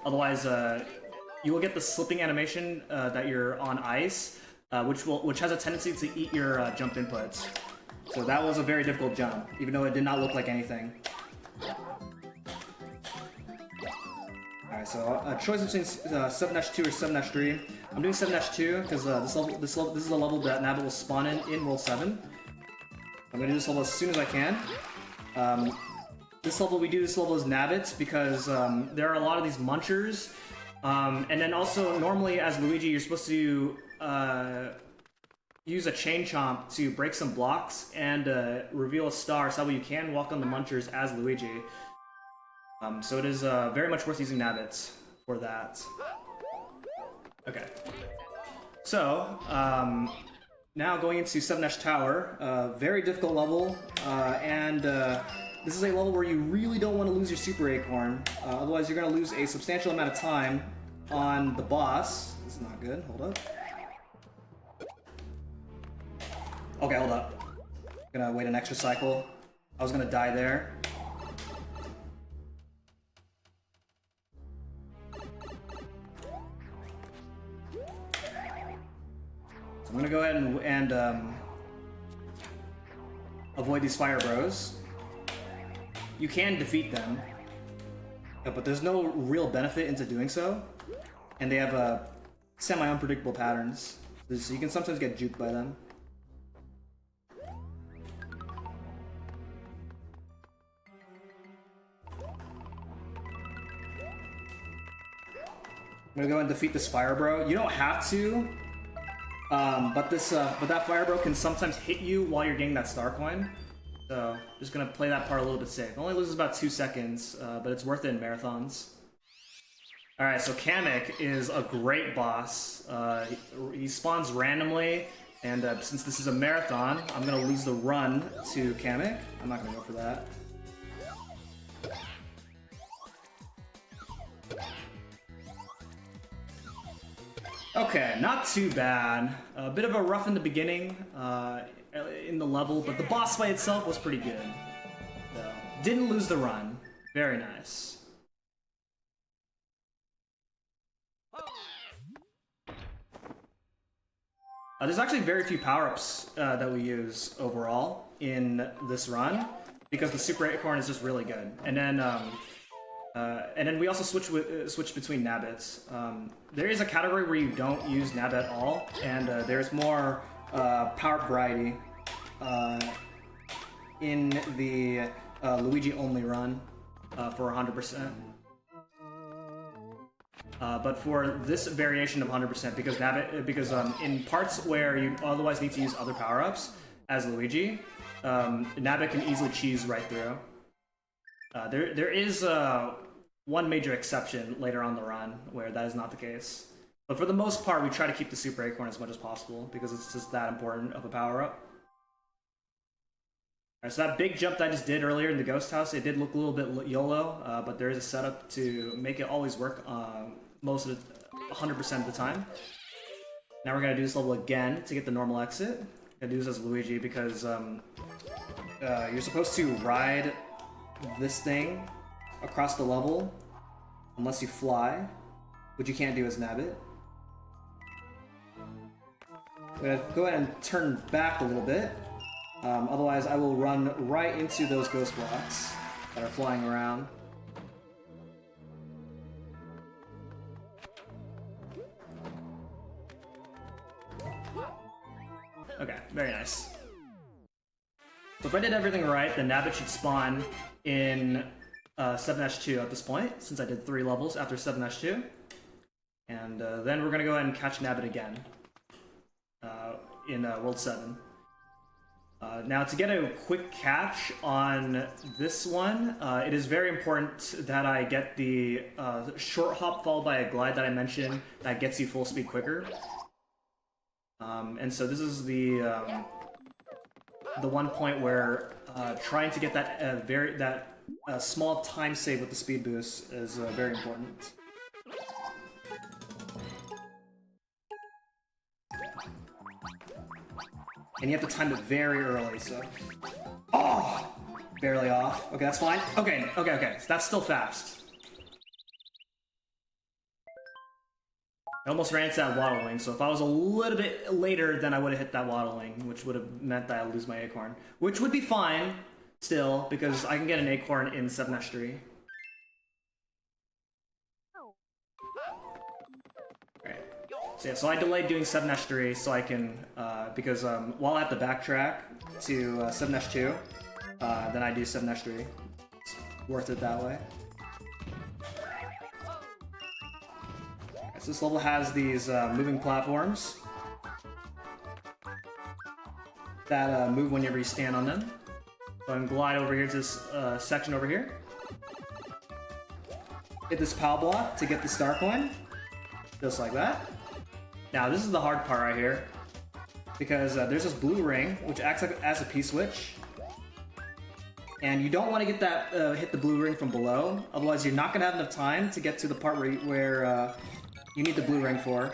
Otherwise, you will get the slipping animation that you're on ice. Which has a tendency to eat your jump inputs. So that was a very difficult jump, even though it did not look like anything. Alright, so a choice between 7-2 or 7-3. I'm doing 7-2 because this is a level that Nabbit will spawn in World 7. I'm gonna do this level as soon as I can. This level, we do this level as Nabbits because there are a lot of these munchers. And then also, normally as Luigi, you're supposed to use a chain chomp to break some blocks and reveal a star, so that way you can walk on the munchers as Luigi. So it is very much worth using Nabbits for that. Okay. So, now going into 7-Ash Tower, very difficult level, and this is a level where you really don't want to lose your Super Acorn, otherwise you're going to lose a substantial amount of time on the boss. This is not good, hold up. Okay, hold up. I'm gonna wait an extra cycle. I was gonna die there. So I'm gonna go ahead and avoid these Fire Bros. You can defeat them, but there's no real benefit into doing so. And they have semi-unpredictable patterns, so you can sometimes get juked by them. I'm gonna go and defeat this Fire Bro. You don't have to, but that Fire Bro can sometimes hit you while you're getting that star coin. So just gonna play that part a little bit safe. It only loses about 2 seconds, but it's worth it in marathons. All right, so Kamek is a great boss. He spawns randomly, and since this is a marathon, I'm gonna lose the run to Kamek. I'm not gonna go for that. Okay, not too bad. A bit of a rough in the beginning in the level, but the boss fight itself was pretty good. So, didn't lose the run. Very nice. There's actually very few power-ups that we use overall in this run, because the Super Acorn is just really good. And then we also switch between Nabbits. There is a category where you don't use Nab at all, and there's more power variety in the Luigi only run for 100%. But for this variation of 100%, because in parts where you otherwise need to use other power-ups as Luigi, Nabbit can easily cheese right through. There is one major exception later on the run where that is not the case. But for the most part, we try to keep the Super Acorn as much as possible because it's just that important of a power-up. Alright, so that big jump that I just did earlier in the Ghost House, it did look a little bit YOLO, but there is a setup to make it always work 100% of the time. Now we're going to do this level again to get the normal exit. I'm going to do this as Luigi because you're supposed to ride this thing across the level unless you fly, which you can't do as Nabbit. I'm going to go ahead and turn back a little bit. Otherwise, I will run right into those ghost blocks that are flying around. Okay, very nice. So if I did everything right, then Nabbit should spawn in 7-2 at this point, since I did 3 levels after 7-2. And then we're going to go ahead and catch Nabbit again in World 7. Now, to get a quick catch on this one, it is very important that I get the short hop followed by a glide that I mentioned that gets you full speed quicker. And so this is the one point where trying to get that small time save with the speed boost is very important. And you have to time it very early, so... Oh! Barely off. Okay, that's fine. Okay. That's still fast. I almost ran into that waddling, so if I was a little bit later, then I would have hit that waddling, which would have meant that I lose my acorn. Which would be fine, still, because I can get an acorn in 7-3. Alright. So yeah, so I delayed doing 7-3 so I can, because while I have to backtrack to 7-2, then I do 7-3. It's worth it that way. So this level has these moving platforms that move whenever you stand on them. So I can glide over here to this section over here. Hit this POW block to get the star coin, just like that. Now this is the hard part right here, because there's this blue ring which acts like as a P-switch, and you don't want to get that hit the blue ring from below, otherwise you're not gonna have enough time to get to the part where you need the blue ring for.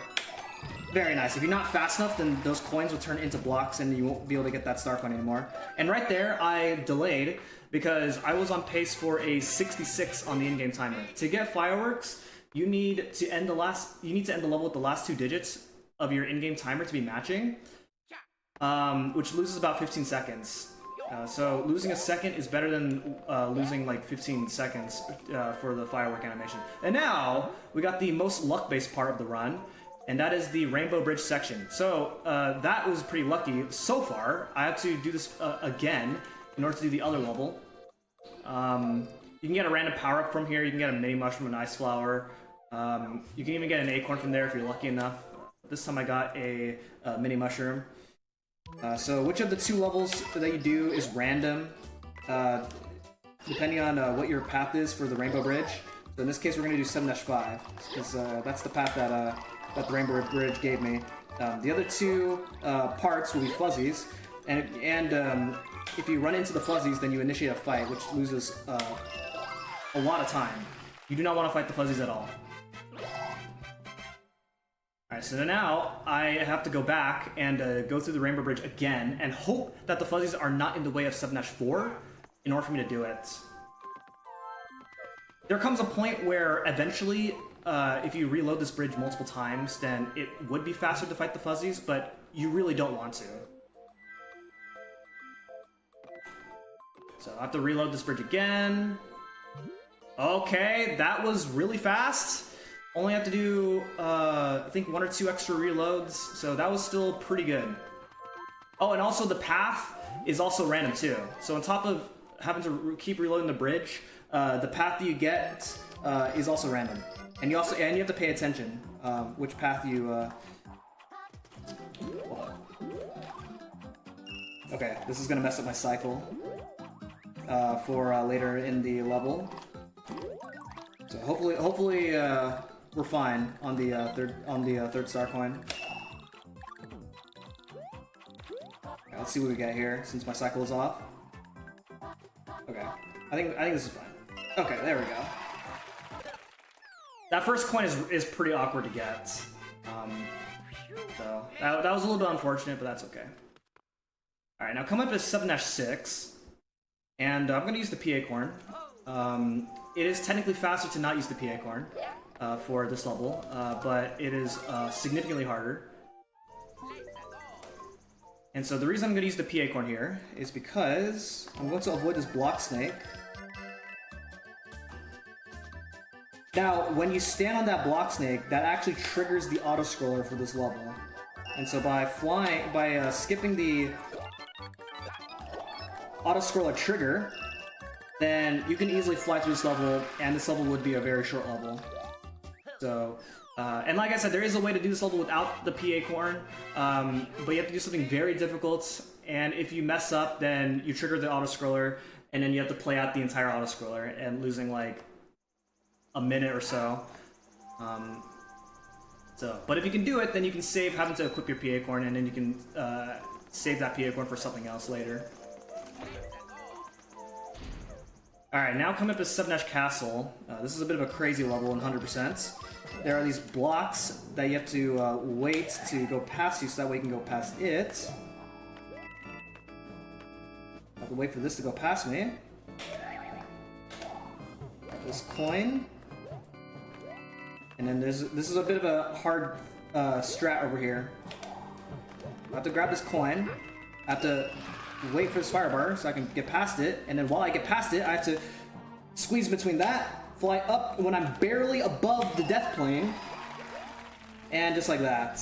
Very nice. If you're not fast enough, then those coins will turn into blocks and you won't be able to get that star coin anymore. And right there, I delayed because I was on pace for a 66 on the in-game timer. To get fireworks, you need to end the level with the last 2 digits of your in-game timer to be matching, which loses about 15 seconds. So losing a second is better than losing like 15 seconds for the firework animation. And now we got the most luck-based part of the run, and that is the Rainbow Bridge section. So that was pretty lucky so far. I have to do this again in order to do the other level. You can get a random power-up from here. You can get a mini mushroom and ice flower. You can even get an acorn from there if you're lucky enough. This time I got a mini mushroom. So which of the 2 levels that you do is random, depending on what your path is for the Rainbow Bridge. So in this case, we're going to do 7-5, because that's the path that the Rainbow Bridge gave me. The other 2 parts will be fuzzies, and if you run into the fuzzies, then you initiate a fight, which loses a lot of time. You do not want to fight the fuzzies at all. Alright, so now I have to go back and go through the Rainbow Bridge again and hope that the fuzzies are not in the way of 7-4 in order for me to do it. There comes a point where eventually, if you reload this bridge multiple times, then it would be faster to fight the fuzzies, but you really don't want to. So I have to reload this bridge again. Okay, that was really fast. Only have to do, I think 1 or 2 extra reloads, so that was still pretty good. Oh, and also the path is also random too. So on top of having to keep reloading the bridge, the path that you get is also random. And you have to pay attention which path you. Okay, this is gonna mess up my cycle for later in the level. So hopefully we're fine on the third star coin. Okay, let's see what we get here since my cycle is off. Okay, I think this is fine. Okay, there we go. That first coin is pretty awkward to get. So that was a little bit unfortunate, but that's okay. All right, now come up to 7-6, and I'm gonna use the P acorn. It is technically faster to not use the P acorn for this level, but it is significantly harder. And so the reason I'm going to use the P acorn here is because I'm going to avoid this block snake. Now, when you stand on that block snake, that actually triggers the auto scroller for this level. And so by skipping the auto scroller trigger, then you can easily fly through this level, and this level would be a very short level. So, and like I said, there is a way to do this level without the P acorn, but you have to do something very difficult, and if you mess up, then you trigger the auto scroller, and then you have to play out the entire auto scroller, and losing like a minute or so. But if you can do it, then you can save having to equip your P acorn, and then you can save that P acorn for something else later. Alright, now coming up to 7-Dash Castle. This is a bit of a crazy level in 100%. There are these blocks that you have to wait to go past you, so that way you can go past it. I have to wait for this to go past me. This coin. And then this is a bit of a hard strat over here. I have to grab this coin. I have to wait for this fire bar so I can get past it, and then while I get past it, I have to squeeze between that, fly up when I'm barely above the death plane, And just like that.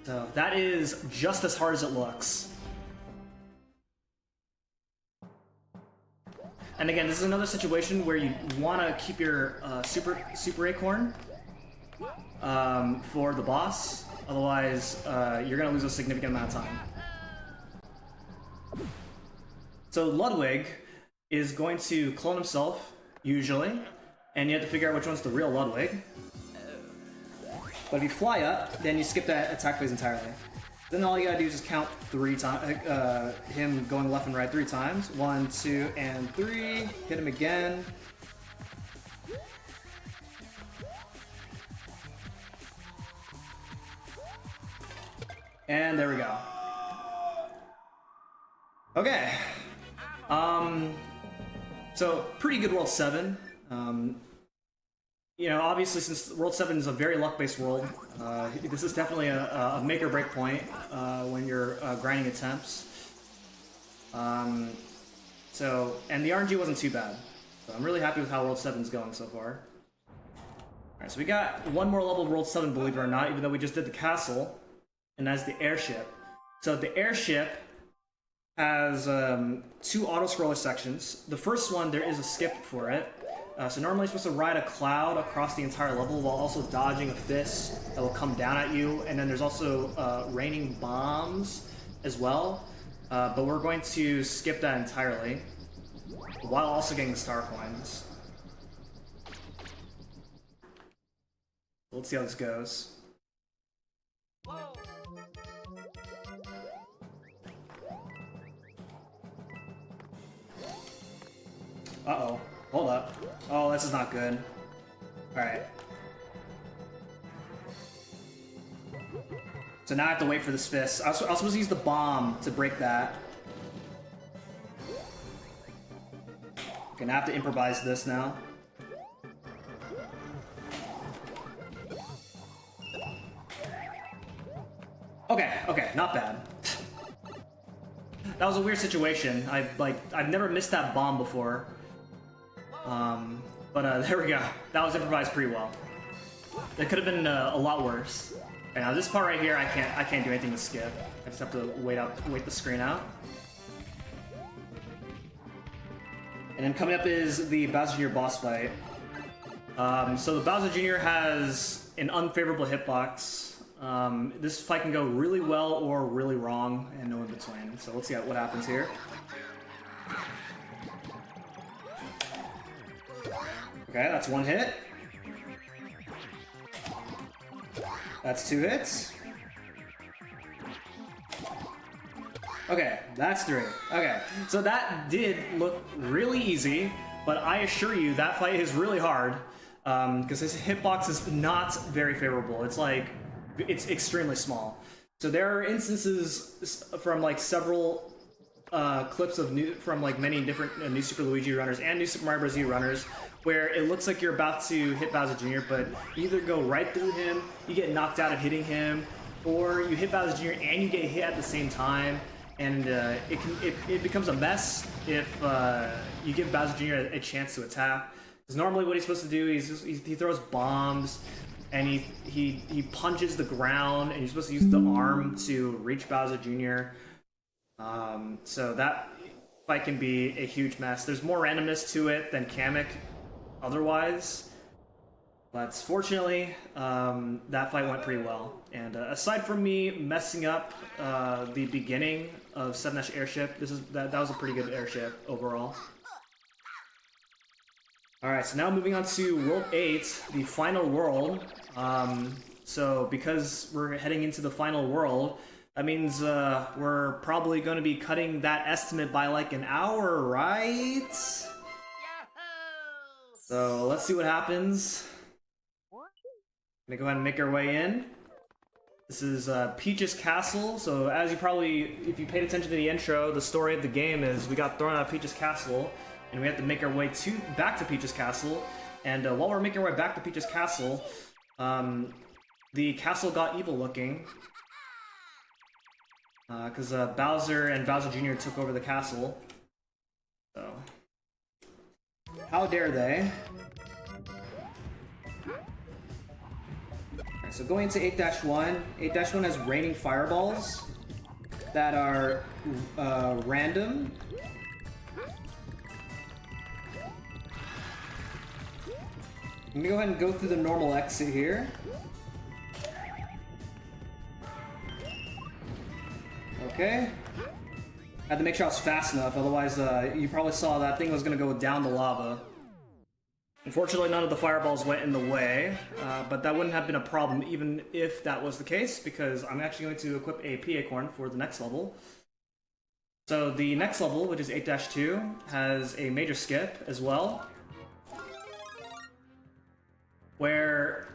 So that is just as hard as it looks. And again, this is another situation where you want to keep your super acorn for the boss. Otherwise, you're going to lose a significant amount of time. So Ludwig is going to clone himself, usually, and you have to figure out which one's the real Ludwig. But if you fly up, then you skip that attack phase entirely. Then all you gotta do is just count 3 times, him going left and right 3 times. 1, 2, and 3. Hit him again. And there we go. Okay. So pretty good World 7. You know, obviously, since World 7 is a very luck-based world, this is definitely a make or break point when you're grinding attempts. And the RNG wasn't too bad. So I'm really happy with how World 7 is going so far. Alright, so we got one more level of World 7, believe it or not, even though we just did the castle, and that's the airship. So the airship has 2 auto-scroller sections. The first one, there is a skip for it. So normally you're supposed to ride a cloud across the entire level while also dodging a fist that will come down at you. And then there's also raining bombs as well. But we're going to skip that entirely while also getting the star coins. Let's see how this goes. Uh-oh. Hold up. Oh, this is not good. Alright. So now I have to wait for this fist. I was supposed to use the bomb to break that. Okay, now I have to improvise this now. Okay, not bad. That was a weird situation. I've never missed that bomb before. There we go. That was improvised pretty well. It could have been a lot worse. Okay, now this part right here, I can't do anything to skip. I just have to wait the screen out. And then coming up is the Bowser Jr. boss fight. So the Bowser Jr. has an unfavorable hitbox. This fight can go really well or really wrong, and no in between. So let's see what happens here. Okay, that's 1 hit. That's 2 hits. Okay, that's 3. Okay, so that did look really easy, but I assure you that fight is really hard because his hitbox is not very favorable. It's extremely small. So there are instances from like several clips of many different New Super Luigi runners and New Super Mario Bros. U runners where it looks like you're about to hit Bowser Jr., but you either go right through him, you get knocked out of hitting him, or you hit Bowser Jr. and you get hit at the same time, and it becomes a mess if you give Bowser Jr. a chance to attack. Because normally what he's supposed to do is he throws bombs, and he punches the ground, and you're supposed to use the arm to reach Bowser Jr. So that fight can be a huge mess. There's more randomness to it than Kamek otherwise, but fortunately that fight went pretty well. And aside from me messing up the beginning of 7 Airship, that was a pretty good airship overall. Alright, so now moving on to World 8, the final world. So because we're heading into the final world, that means we're probably going to be cutting that estimate by like an hour, right? So let's see what happens. Gonna go ahead and make our way in. This is Peach's Castle. So as you probably, if you paid attention to the intro, the story of the game is we got thrown out of Peach's Castle, and we have to make our way back to Peach's Castle. And while we're making our way back to Peach's Castle, the castle got evil looking. Because Bowser and Bowser Jr. took over the castle. So, how dare they? Alright, so going into 8-1, 8-1 has raining fireballs that are random. I'm gonna go ahead and go through the normal exit here. Okay. Had to make sure I was fast enough, otherwise you probably saw that thing was gonna go down the lava. Unfortunately, none of the fireballs went in the way, but that wouldn't have been a problem even if that was the case, because I'm actually going to equip a P acorn for the next level. So the next level, which is 8-2, has a major skip as well, where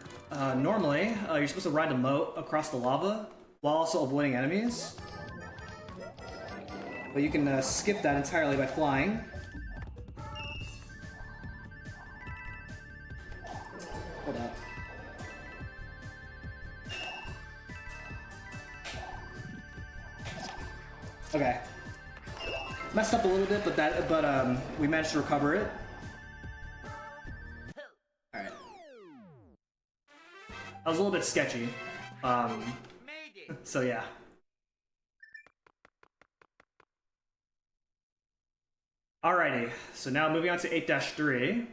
normally you're supposed to ride a moat across the lava while also avoiding enemies. But you can skip that entirely by flying. Hold up. Okay. Messed up a little bit, but we managed to recover it. Alright. That was a little bit sketchy. So yeah. Alrighty, so now moving on to 8-3.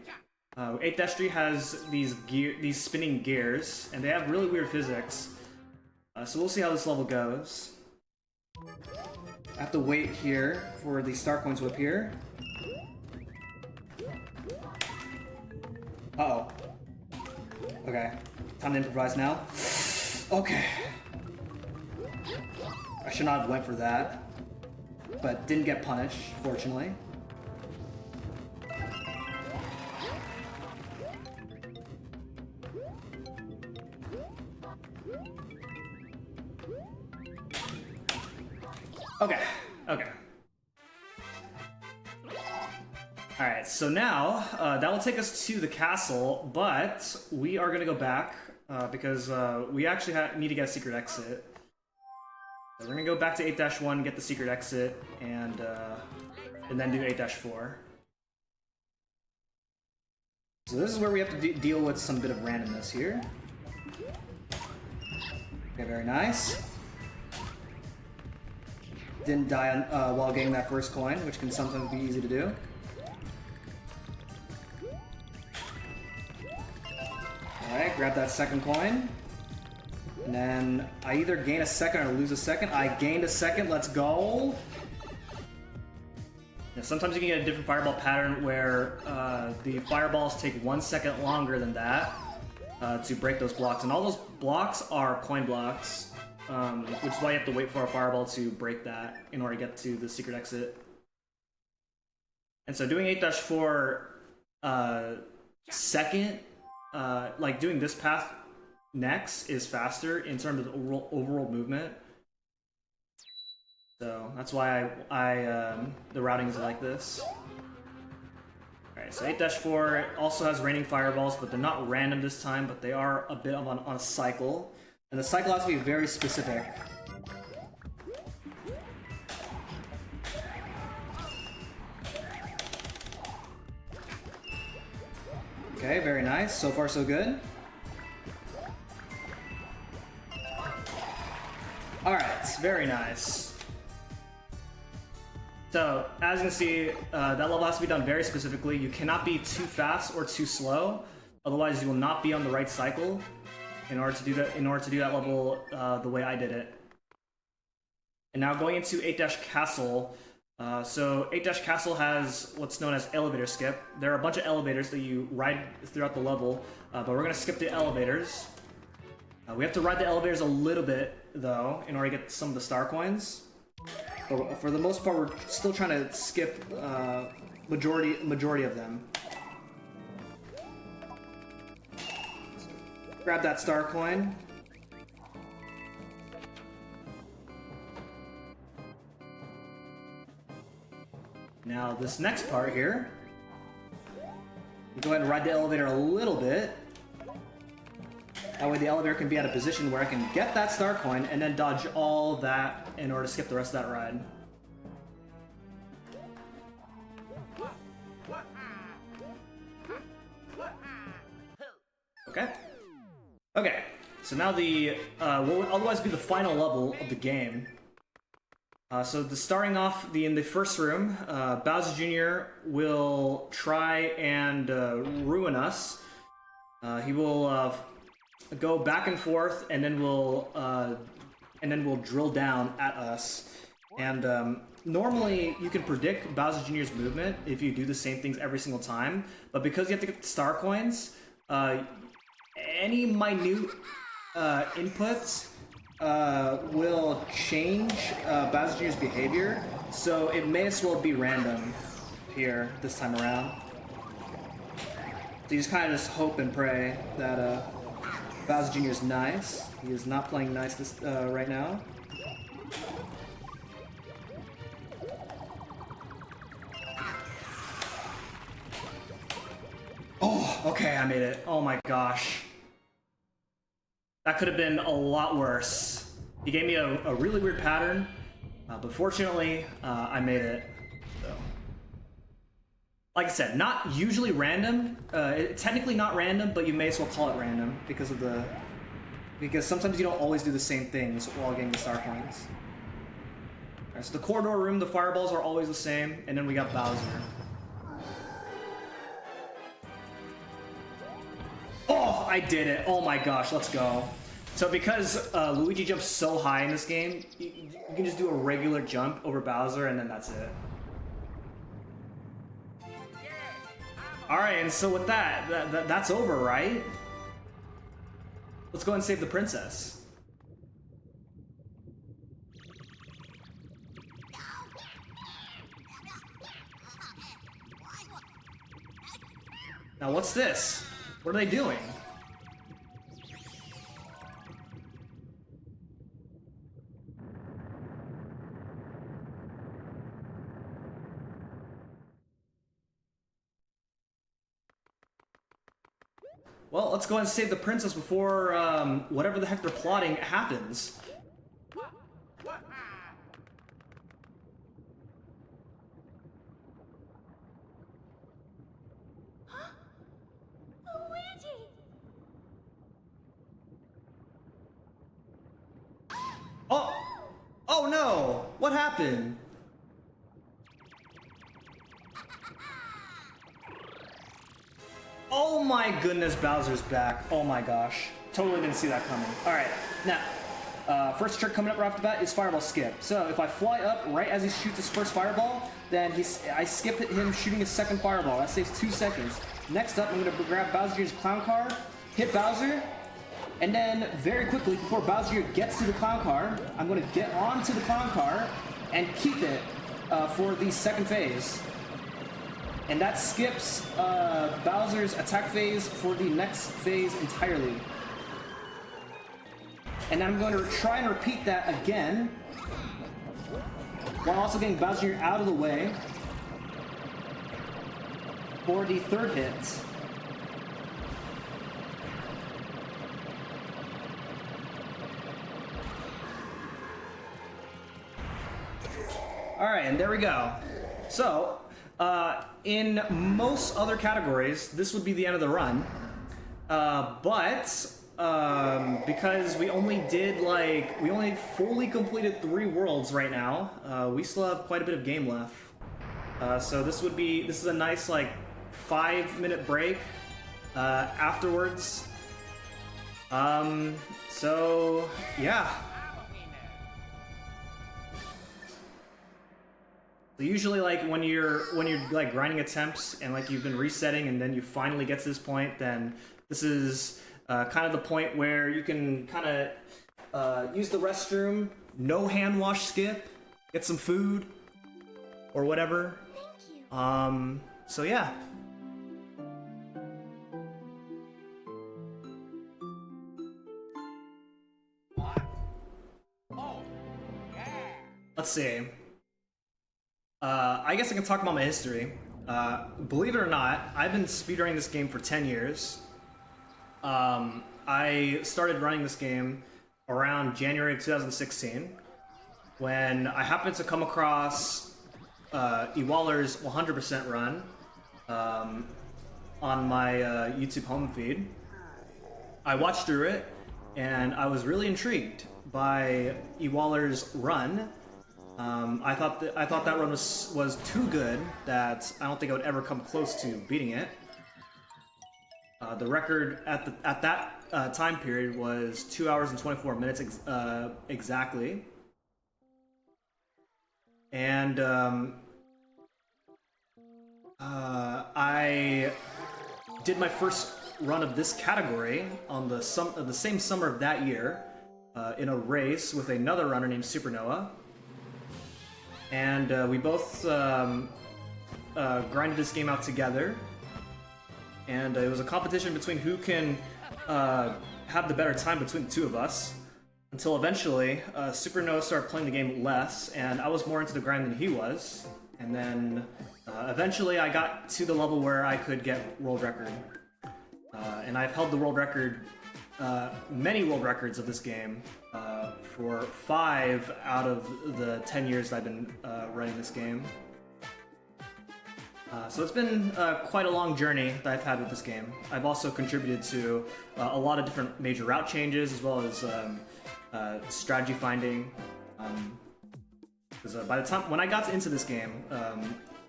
8-3 has these spinning gears, and they have really weird physics. So we'll see how this level goes. I have to wait here for the star coins to appear. Uh-oh. Okay, time to improvise now. Okay. I should not have went for that, but didn't get punished, fortunately. Okay, okay. Alright, so now, that will take us to the castle, but we are gonna go back, because we actually need to get a secret exit. So we're gonna go back to 8-1, get the secret exit, and then do 8-4. So this is where we have to deal with some bit of randomness here. Okay, very nice. Didn't die while getting that first coin, which can sometimes be easy to do. Alright, grab that second coin. And then I either gain a second or lose a second. I gained a second, let's go! Yeah, sometimes you can get a different fireball pattern where the fireballs take 1 second longer than that to break those blocks. And all those blocks are coin blocks. Which is why you have to wait for a fireball to break that in order to get to the secret exit. And so doing 8-4 second, like doing this path next is faster in terms of overall movement. So that's why the routing is like this. Alright, so 8-4 also has raining fireballs, but they're not random this time, but they are a bit of on a cycle. And the cycle has to be very specific. Okay, very nice. So far, so good. Alright, very nice. So, as you can see, that level has to be done very specifically. You cannot be too fast or too slow, otherwise you will not be on the right cycle. In order to do that level the way I did it. And now going into 8-Castle. So 8-Castle has what's known as elevator skip. There are a bunch of elevators that you ride throughout the level, but we're gonna skip the elevators. We have to ride the elevators a little bit though in order to get some of the star coins. But for the most part, we're still trying to skip majority of them. Grab that star coin. Now this next part here, we go ahead and ride the elevator a little bit. That way the elevator can be at a position where I can get that star coin and then dodge all that in order to skip the rest of that ride. Okay. Okay, So now the what would otherwise be the final level of the game. So starting off in the first room, Bowser Jr. will try and ruin us. He will go back and forth, and then will drill down at us. And normally you can predict Bowser Jr.'s movement if you do the same things every single time, but because you have to get the star coins, any minute inputs will change Bowser Jr.'s behavior, so it may as well be random here this time around. So you just kind of hope and pray that Bowser Jr. is nice. He is not playing nice right now. Oh, okay, I made it. Oh my gosh. That could have been a lot worse. He gave me a really weird pattern, but fortunately, I made it. So, like I said, not usually random. Technically not random, but you may as well call it random because sometimes you don't always do the same things while getting the star coins. Alright, so the corridor room, the fireballs are always the same, and then we got Bowser. Oh, I did it. Oh my gosh, let's go. So because Luigi jumps so high in this game, you can just do a regular jump over Bowser and then that's it. Alright, and so with that's over, right? Let's go and save the princess. Now what's this? What are they doing? Well, let's go and save the princess before whatever the heck they're plotting happens. Oh! Oh no! What happened? Oh my goodness, Bowser's back. Oh my gosh. Totally didn't see that coming. Alright, now, first trick coming up right off the bat is Fireball Skip. So if I fly up right as he shoots his first fireball, then I skip him shooting his second fireball. That saves 2 seconds. Next up, I'm going to grab Bowser Jr.'s clown car, hit Bowser, and then very quickly, before Bowser Jr. gets to the clown car, I'm going to get onto the clown car and keep it for the second phase. And that skips Bowser's attack phase for the next phase entirely. And then I'm going to try and repeat that again, while also getting Bowser Jr. out of the way for the third hit. Alright, and there we go. So, in most other categories, this would be the end of the run. But because we only fully completed 3 worlds right now, we still have quite a bit of game left. So this is a nice 5-minute break afterwards. So yeah. So usually, when you're grinding attempts and you've been resetting and then you finally get to this point, then this is kind of the point where you can kind of use the restroom, no hand wash skip, get some food or whatever. Thank you. So yeah. Oh, yeah. Let's see. I guess I can talk about my history. Believe it or not, I've been speedrunning this game for 10 years. I started running this game around January of 2016 when I happened to come across Ewaller's 100% run on my YouTube home feed. I watched through it, and I was really intrigued by Ewaller's run. I thought that run was too good that I don't think I would ever come close to beating it. The record at that time period was 2 hours and 24 minutes exactly, and I did my first run of this category on the same summer of that year in a race with another runner named Supernova, and we both grinded this game out together. And it was a competition between who can have the better time between the two of us, until eventually Supernova started playing the game less, and I was more into the grind than he was. And then eventually I got to the level where I could get world record. And I've held the world record, many world records of this game, for 5 out of the 10 years that I've been running this game. So it's been quite a long journey that I've had with this game. I've also contributed to a lot of different major route changes, as well as strategy finding. Because by the time when I got into this game,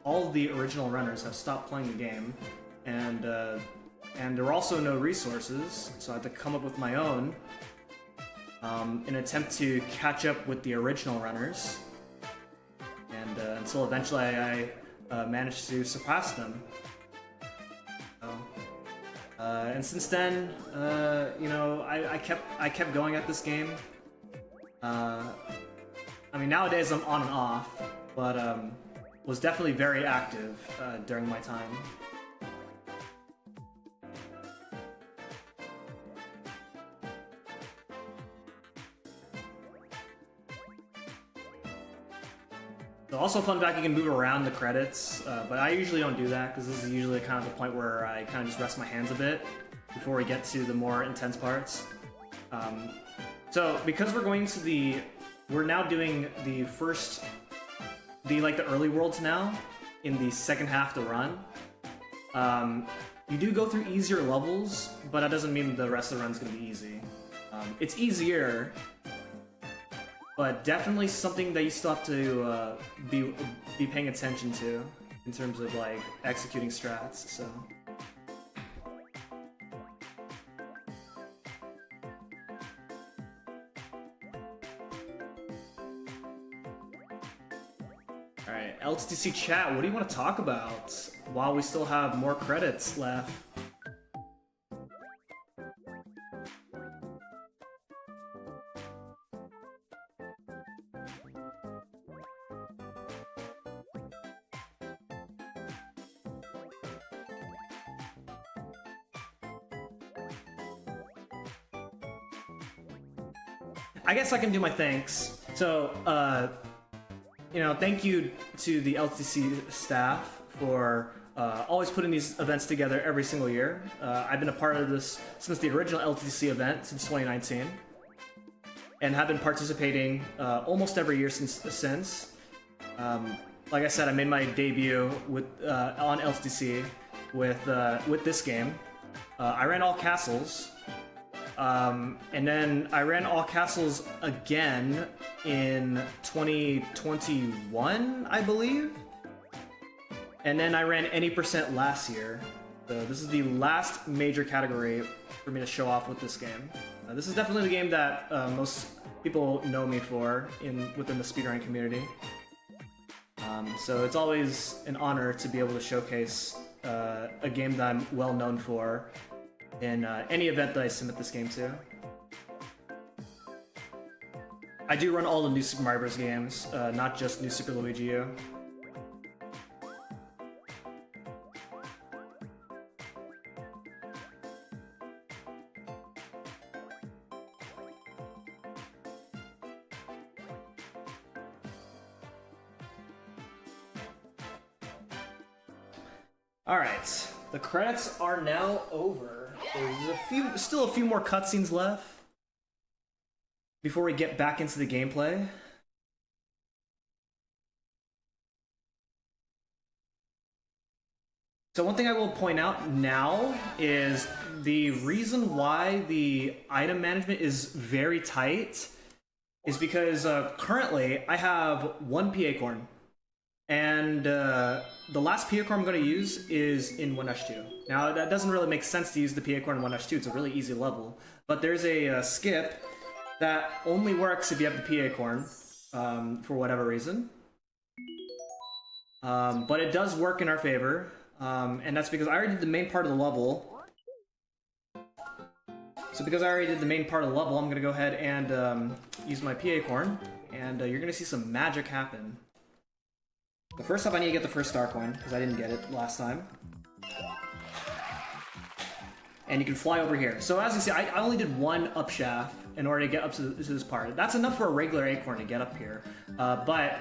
all of the original runners have stopped playing the game, and there were also no resources, so I had to come up with my own in an attempt to catch up with the original runners, and until eventually I managed to surpass them. So, and since then, you know, I kept going at this game. I mean, nowadays I'm on and off, but was definitely very active during my time. Also, fun fact, you can move around the credits, but I usually don't do that because this is usually kind of the point where I kind of just rest my hands a bit before we get to the more intense parts. So because we're now doing the early worlds now in the second half of the run. You do go through easier levels, but that doesn't mean the rest of the run's gonna be easy. It's easier, but definitely something that you still have to be paying attention to in terms of like executing strats. So. All right, LTC chat. What do you want to talk about while we still have more credits left? I guess I can do my thanks. So, you know, thank you to the LTC staff for always putting these events together every single year. I've been a part of this since the original LTC event, since 2019, and have been participating almost every year since. Like I said, I made my debut on LTC with this game. I ran all castles. And then I ran all castles again in 2021, I believe. And then I ran any % last year. So this is the last major category for me to show off with this game. This is definitely the game that most people know me for within the speedrunning community. So it's always an honor to be able to showcase a game that I'm well known for in any event that I submit this game to. I do run all the new Super Mario Bros. Games, not just new Super Luigi U. Alright, the credits are now over. There's still a few more cutscenes left before we get back into the gameplay. So one thing I will point out now is the reason why the item management is very tight is because currently I have one P Acorn, and the last P Acorn I'm going to use is in 1-2. Now that doesn't really make sense to use the P Acorn in 1-2, it's a really easy level, but there's a skip that only works if you have the P Acorn for whatever reason. But it does work in our favor. And that's because I already did the main part of the level. So because I already did the main part of the level, I'm going to go ahead and use my P Acorn, and you're going to see some magic happen. But first off, I need to get the first star coin, because I didn't get it last time. And you can fly over here. So as you see, I only did one up shaft in order to get up to this part. That's enough for a regular acorn to get up here. But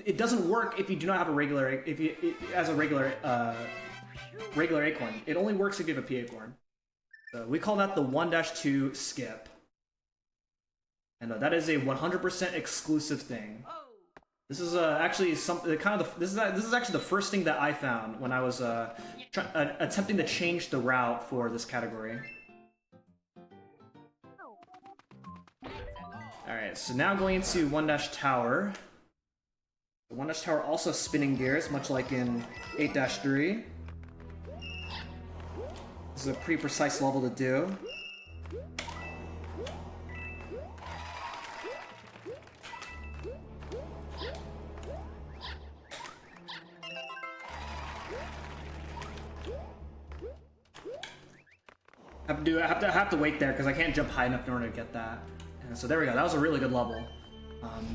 it doesn't work if you do not have a regular regular acorn. It only works if you have a P acorn. So we call that the 1-2 skip, and that is a 100% exclusive thing. This is actually something this is actually the first thing that I found when I was attempting to change the route for this category. Alright, so now going into 1-tower. The 1-tower also spinning gears, much like in 8-3. This is a pretty precise level to do. I have to wait there because I can't jump high enough in order to get that. And so there we go. That was a really good level.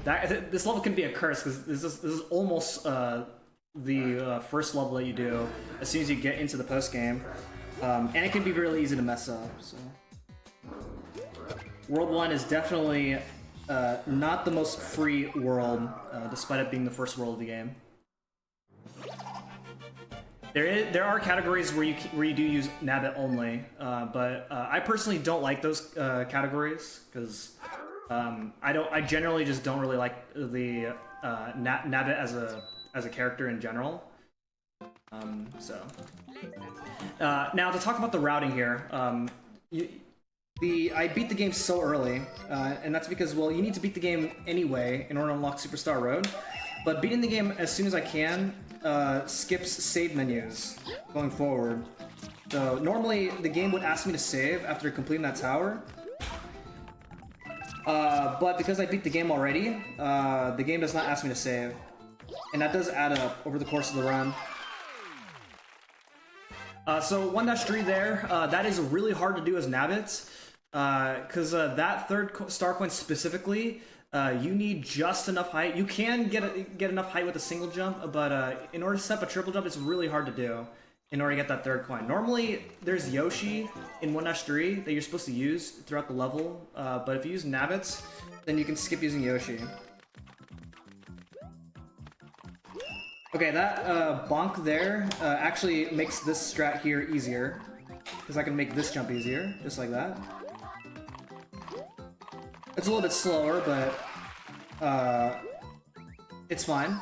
This level can be a curse because this is almost the first level that you do as soon as you get into the post game, and it can be really easy to mess up. So World 1 is definitely not the most free world, despite it being the first world of the game. There are categories where you do use Nabbit only, but I personally don't like those categories because I generally just don't really like the Nabbit as a character in general. Now to talk about the routing here, I beat the game so early, and that's because, well, you need to beat the game anyway in order to unlock Superstar Road. But beating the game as soon as I can skips save menus going forward. So normally the game would ask me to save after completing that tower. But because I beat the game already, the game does not ask me to save. And that does add up over the course of the run. So 1-3 there, that is really hard to do as Nabbits. Because that third star coin specifically, you need just enough height. You can get enough height with a single jump, but in order to set up a triple jump, it's really hard to do in order to get that third coin. Normally, there's Yoshi in 1-3 that you're supposed to use throughout the level, but if you use Nabbits, then you can skip using Yoshi. Okay, that bonk there actually makes this strat here easier, because I can make this jump easier, just like that. It's a little bit slower, but it's fine.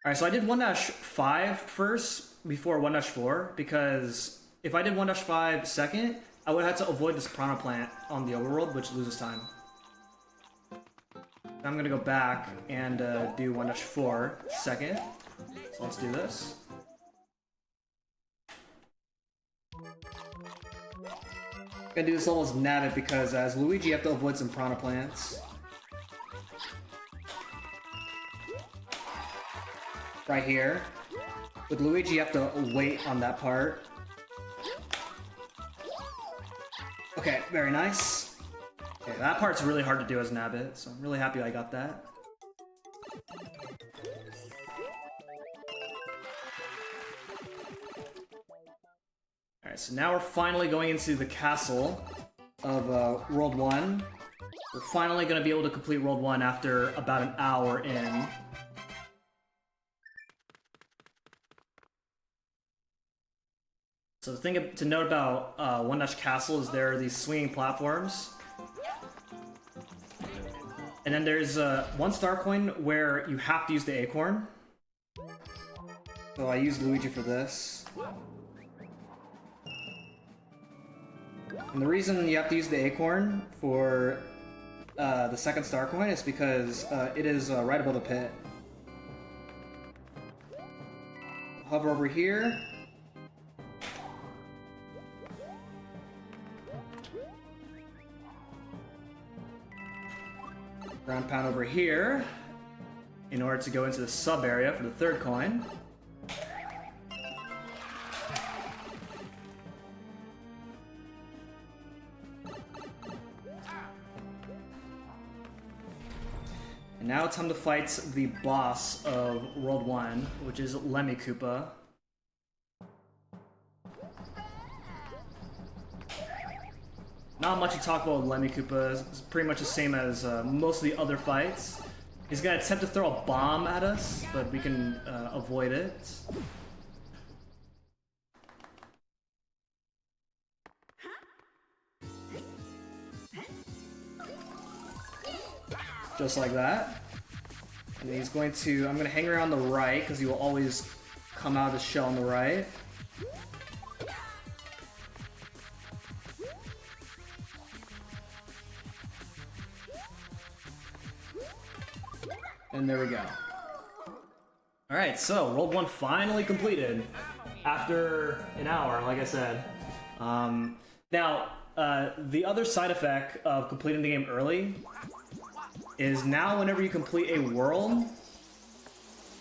Alright, so I did 1-5 first before 1-4, because if I did 1-5 second, I would have had to avoid this Piranha Plant on the overworld, which loses time. I'm gonna go back and do 1-4 second. So let's do this. I'm gonna do this level as Nabbit because as Luigi you have to avoid some Piranha Plants. Right here. With Luigi you have to wait on that part. Okay, very nice. Okay, that part's really hard to do as Nabbit, so I'm really happy I got that. Alright, so now we're finally going into the castle of World 1. We're finally going to be able to complete World 1 after about an hour in. So the thing to note about 1-Castle is there are these swinging platforms. And then there's one star coin where you have to use the acorn. So I use Luigi for this. And the reason you have to use the acorn for the second star coin is because it is right above the pit. Hover over here. Ground pound over here in order to go into the sub area for the third coin. And now it's time to fight the boss of World 1, which is Lemmy Koopa. Not much to talk about with Lemmy Koopa. It's pretty much the same as most of the other fights. He's gonna attempt to throw a bomb at us, but we can avoid it. Just like that. And he's going to... I'm gonna hang around the right, because he will always come out of the shell on the right. And there we go. Alright, so World 1 finally completed after an hour, like I said. Now, the other side effect of completing the game early is now whenever you complete a world,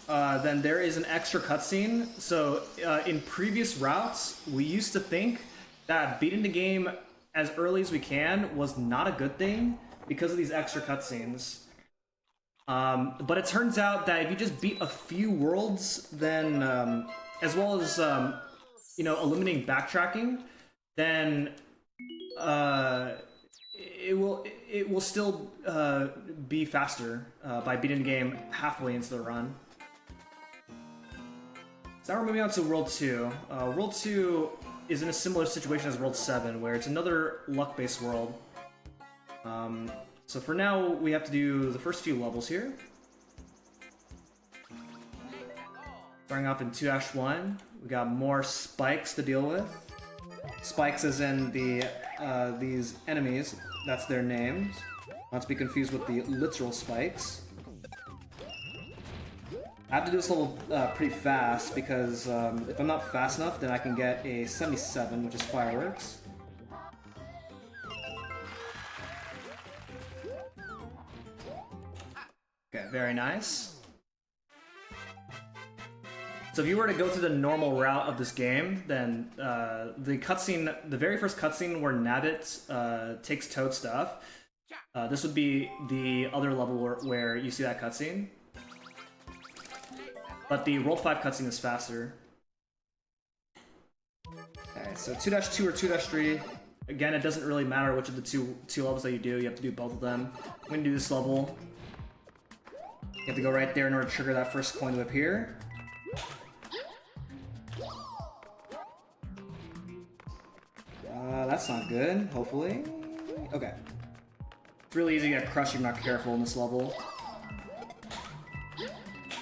then there is an extra cutscene. So in previous routes, we used to think that beating the game as early as we can was not a good thing because of these extra cutscenes. But it turns out that if you just beat a few worlds, then, as well as, you know, eliminating backtracking, then, it will still, be faster, by beating the game halfway into the run. So now we're moving on to World 2. World 2 is in a similar situation as World 7, where it's another luck-based world. So for now, we have to do the first few levels here. Starting off in 2-1, we got more spikes to deal with. Spikes as in the these enemies, that's their names. Not to be confused with the literal spikes. I have to do this level pretty fast because if I'm not fast enough, then I can get a 77, which is fireworks. Okay, very nice. So if you were to go through the normal route of this game, then the cutscene, the very first cutscene where Nabbit takes Toad stuff, this would be the other level where you see that cutscene. But the World 5 cutscene is faster. Okay, so 2-2 or 2-3. Again, it doesn't really matter which of the two levels that you do. You have to do both of them. I'm gonna do this level. You have to go right there in order to trigger that first coin to appear. That's not good, hopefully. Okay. It's really easy to get crushed if you're not careful in this level.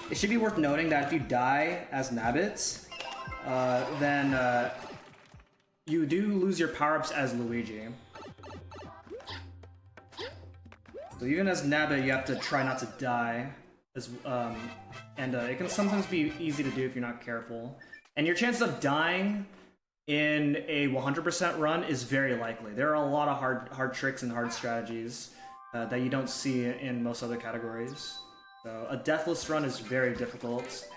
It should be worth noting that if you die as Nabbit, then you do lose your power-ups as Luigi. So even as Nabbit, you have to try not to die. And it can sometimes be easy to do if you're not careful. And your chances of dying in a 100% run is very likely. There are a lot of hard tricks and hard strategies that you don't see in most other categories. So a deathless run is very difficult.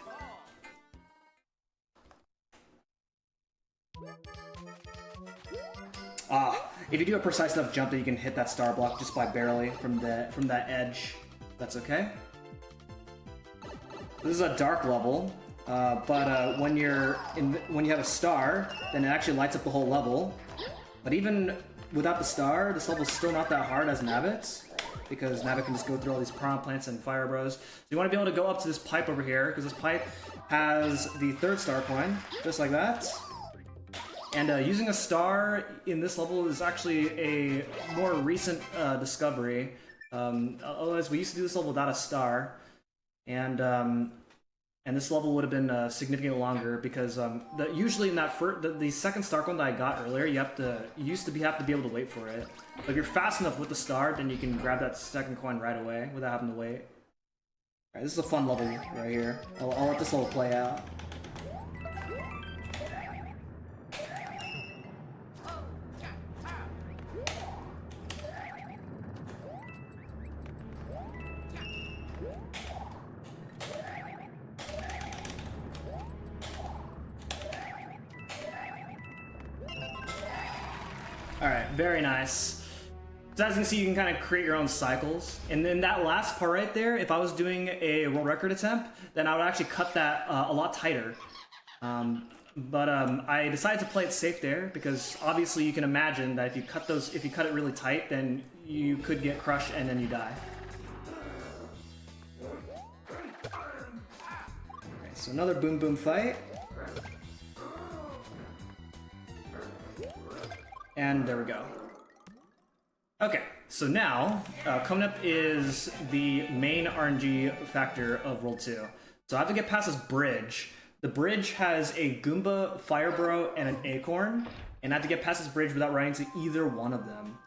If you do a precise enough jump, that you can hit that star block just by barely from that edge. That's okay. This is a dark level, but when you have a star, then it actually lights up the whole level. But even without the star, this level's still not that hard as Nabbit, because Nabbit can just go through all these piranha plants and fire bros. So you want to be able to go up to this pipe over here, because this pipe has the third star coin, just like that. And using a star in this level is actually a more recent discovery. Otherwise, we used to do this level without a star, and this level would have been significantly longer because usually in that the second star coin that I got earlier, you have to be able to wait for it. But if you're fast enough with the star, then you can grab that second coin right away without having to wait. Alright, this is a fun level right here. I'll let this level play out. Alright, very nice. So as you can see, you can kind of create your own cycles. And then that last part right there, if I was doing a world record attempt, then I would actually cut that a lot tighter. I decided to play it safe there because obviously you can imagine that if you cut it really tight, then you could get crushed and then you die. Okay, so another boom boom fight. And there we go. Okay, so now, coming up is the main RNG factor of World 2. So I have to get past this bridge. The bridge has a Goomba, Fire Bro, and an Acorn, and I have to get past this bridge without running into either one of them.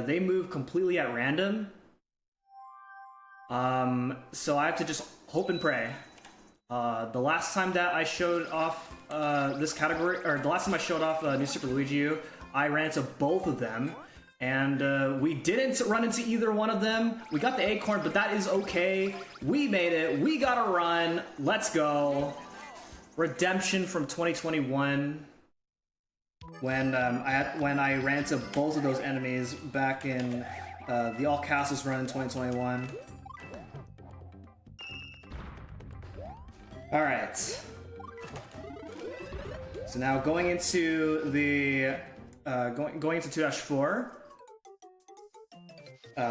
They move completely at random. So I have to just hope and pray. The last time that I showed off this category, or the last time I showed off New Super Luigi U, I ran into both of them, and we didn't run into either one of them. We got the Acorn, but that is okay. We made it. We got a run. Let's go. Redemption from 2021. When I ran into both of those enemies back in the All Castles run in 2021. All right. So now going into the going into 2-4.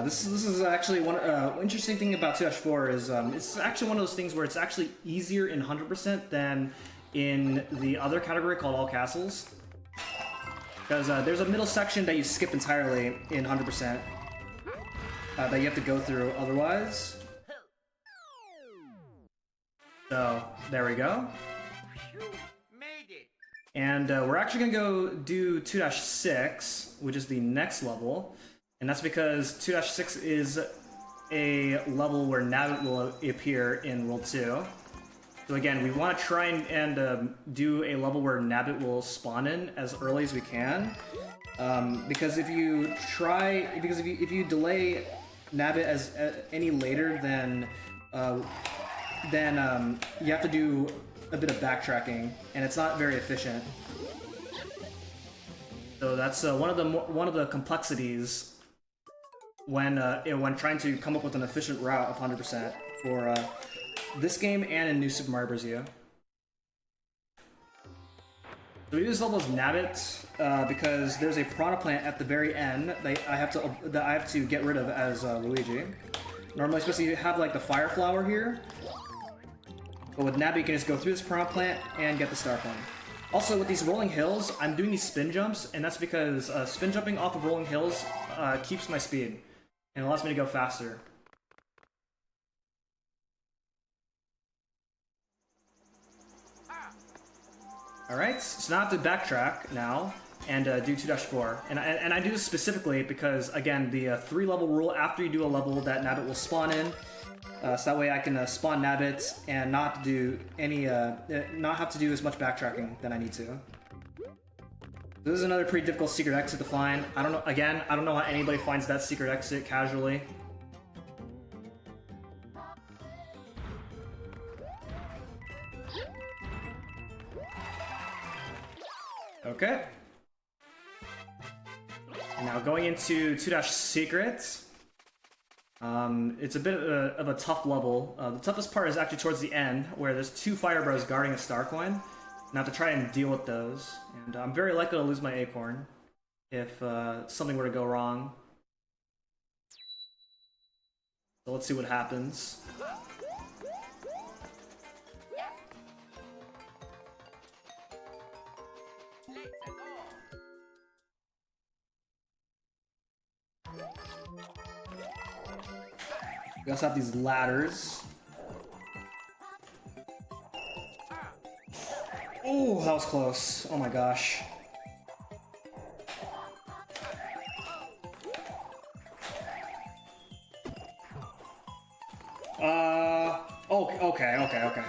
This is actually one interesting thing about 2-4 is it's actually one of those things where it's actually easier in 100% than in the other category called All Castles, because there's a middle section that you skip entirely in 100% that you have to go through otherwise. So there we go. Made it. And we're actually gonna go do 2-6, which is the next level. And that's because 2-6 is a level where Nabbit will appear in World 2. So again, we want to try and do a level where Nabbit will spawn in as early as we can. Because if you delay Nabbit as any later, then you have to do a bit of backtracking, and it's not very efficient. So that's one of the complexities when trying to come up with an efficient route of 100% for this game and in New Super Mario Bros. U. So we do this level as Nabbit because there's a Piranha Plant at the very end that I have to get rid of as Luigi. Normally, supposed to have like the Fire Flower here, but with Nabbit you can just go through this Piranha Plant and get the Star Coin. Also, with these rolling hills, I'm doing these spin jumps, and that's because spin jumping off of rolling hills keeps my speed and allows me to go faster. Alright, so now I have to backtrack now and do 2-4. And I do this specifically because, again, the 3-level rule, after you do a level, that Nabbit will spawn in. So that way I can spawn Nabbit and not have to do as much backtracking than I need to. This is another pretty difficult secret exit to find. I don't know how anybody finds that secret exit casually. Okay. Now going into 2-Secret. It's a bit of a tough level. The toughest part is actually towards the end, where there's 2 Fire Bros guarding a Star Coin. And I have to try and deal with those. And I'm very likely to lose my Acorn if something were to go wrong. So let's see what happens. We also have these ladders. Oh, that was close. Oh my gosh. Okay.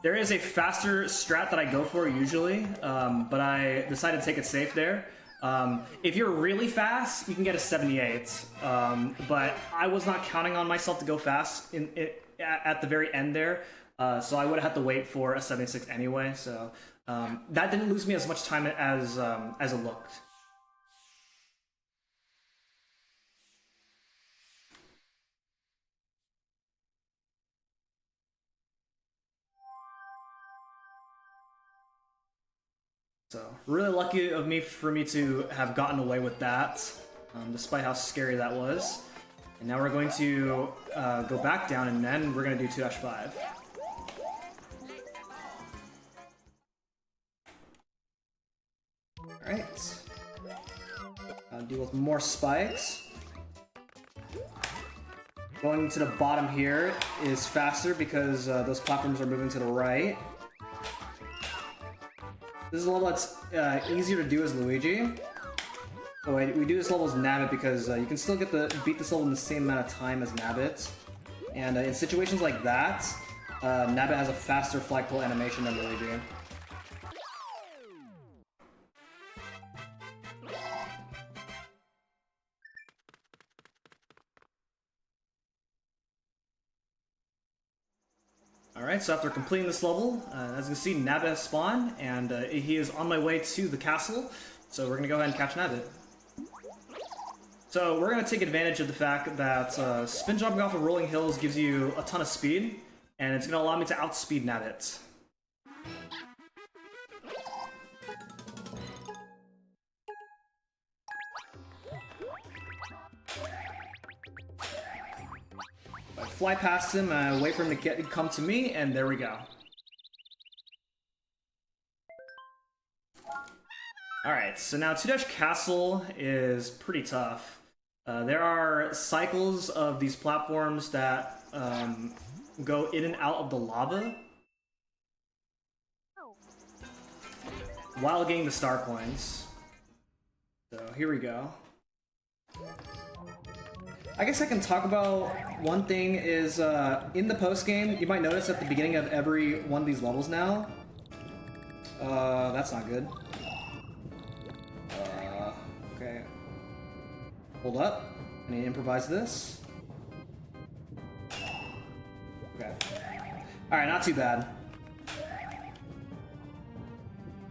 There is a faster strat that I go for usually, but I decided to take it safe there. If you're really fast, you can get a 78, but I was not counting on myself to go fast at the very end there, so I would have had to wait for a 76 anyway, so that didn't lose me as much time as it looked. So really lucky for me to have gotten away with that, despite how scary that was. And now we're going to go back down, and then we're going to do 2-5. Alright. Deal with more spikes. Going to the bottom here is faster because those platforms are moving to the right. This is a level that's easier to do as Luigi. So we do this level as Nabbit because you can still beat this level in the same amount of time as Nabbit. And in situations like that, Nabbit has a faster flagpole animation than Luigi. Alright, so after completing this level, as you can see, Nabbit has spawned, and he is on my way to the castle, so we're going to go ahead and catch Nabbit. So we're going to take advantage of the fact that spin jumping off of rolling hills gives you a ton of speed, and it's going to allow me to outspeed Nabbit. I fly past him, wait for him to come to me, and there we go. Alright, so now 2-Castle is pretty tough. There are cycles of these platforms that go in and out of the lava while getting the star coins. So here we go. I guess I can talk about one thing is in the post game, you might notice at the beginning of every one of these levels now. That's not good. Okay. Hold up. I need to improvise this. Okay. Alright, not too bad. I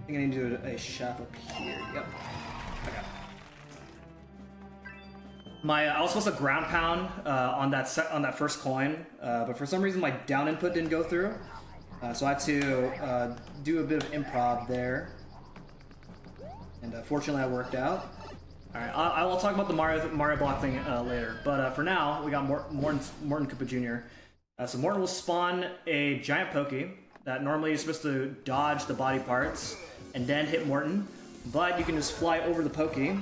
think I need to do a shaft up here. Yep. Okay. I was supposed to ground pound on that first coin, but for some reason my down input didn't go through, so I had to do a bit of improv there, and fortunately that worked out. All right, I will talk about the Mario block thing later, but for now we got Morton Koopa Jr. So Morton will spawn a giant Pokey that normally is supposed to dodge the body parts and then hit Morton, but you can just fly over the Pokey.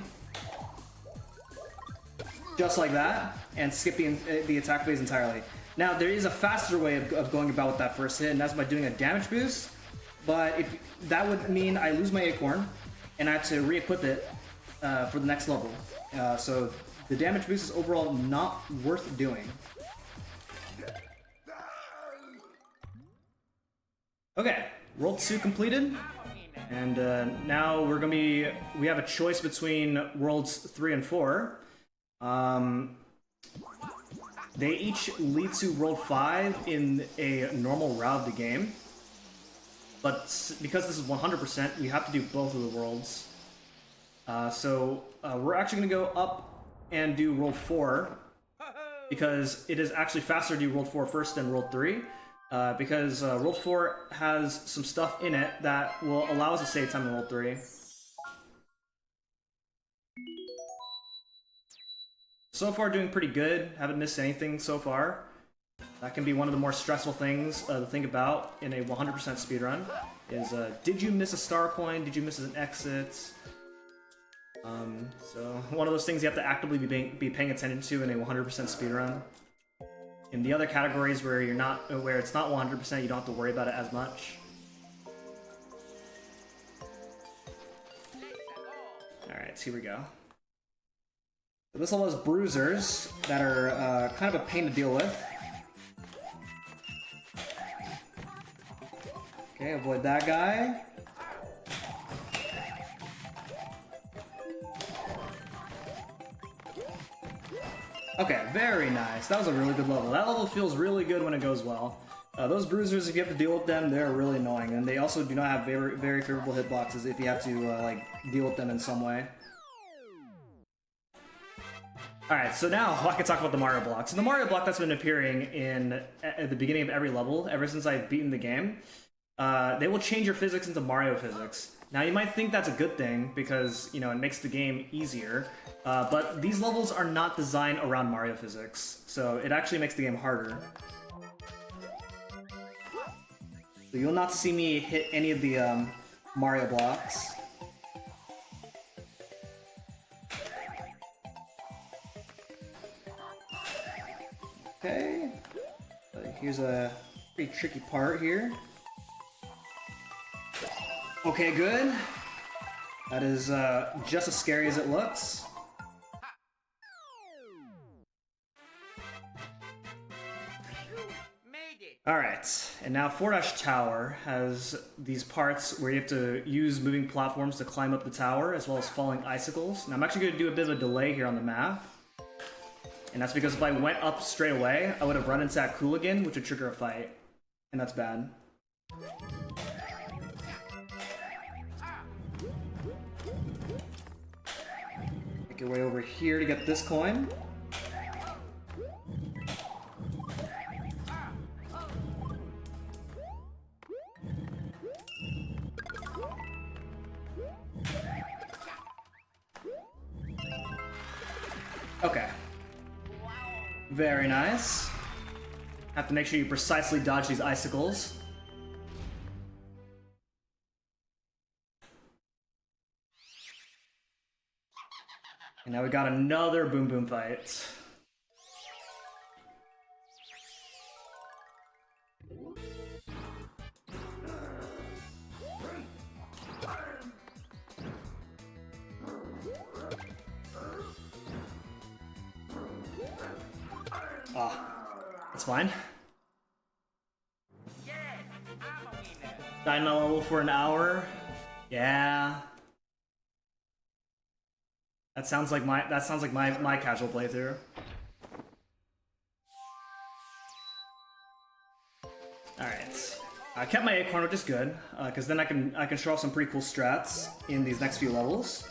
Just like that, and skip the attack phase entirely. Now, there is a faster way of going about with that first hit, and that's by doing a damage boost, but that would mean I lose my acorn, and I have to re-equip it for the next level. So the damage boost is overall not worth doing. Okay, World 2 completed, and now we have a choice between Worlds 3 and 4. They each lead to World 5 in a normal route of the game, but because this is 100%, we have to do both of the worlds. So we're actually going to go up and do World 4, because it is actually faster to do World 4 first than World 3, because World 4 has some stuff in it that will allow us to save time in World 3. So far doing pretty good, haven't missed anything so far. That can be one of the more stressful things to think about in a 100% speedrun, is did you miss a star coin, did you miss an exit? So one of those things you have to actively be paying attention to in a 100% speedrun. In the other categories where it's not 100%, you don't have to worry about it as much. Alright, so here we go. So this level has bruisers that are kind of a pain to deal with. Okay, avoid that guy. Okay, very nice. That was a really good level. That level feels really good when it goes well. Those bruisers, if you have to deal with them, they're really annoying, and they also do not have very, very favorable hitboxes if you have to like deal with them in some way. Alright, so now I can talk about the Mario block. So the Mario block that's been appearing at the beginning of every level, ever since I've beaten the game, they will change your physics into Mario physics. Now you might think that's a good thing because, you know, it makes the game easier, but these levels are not designed around Mario physics, so it actually makes the game harder. So you'll not see me hit any of the Mario blocks. Okay, here's a pretty tricky part here. Okay, good. That is just as scary as it looks. Alright, and now 4-Tower has these parts where you have to use moving platforms to climb up the tower, as well as falling icicles. Now I'm actually going to do a bit of a delay here on the map. And that's because if I went up straight away, I would have run into that Cooligan, which would trigger a fight. And that's bad. Make your way over here to get this coin. Okay. Very nice. Have to make sure you precisely dodge these icicles. And now we got another Boom Boom fight. That's fine. Dying level for an hour. Yeah. That sounds like my casual playthrough. Alright. I kept my acorn, which is good, because then I can show off some pretty cool strats in these next few levels.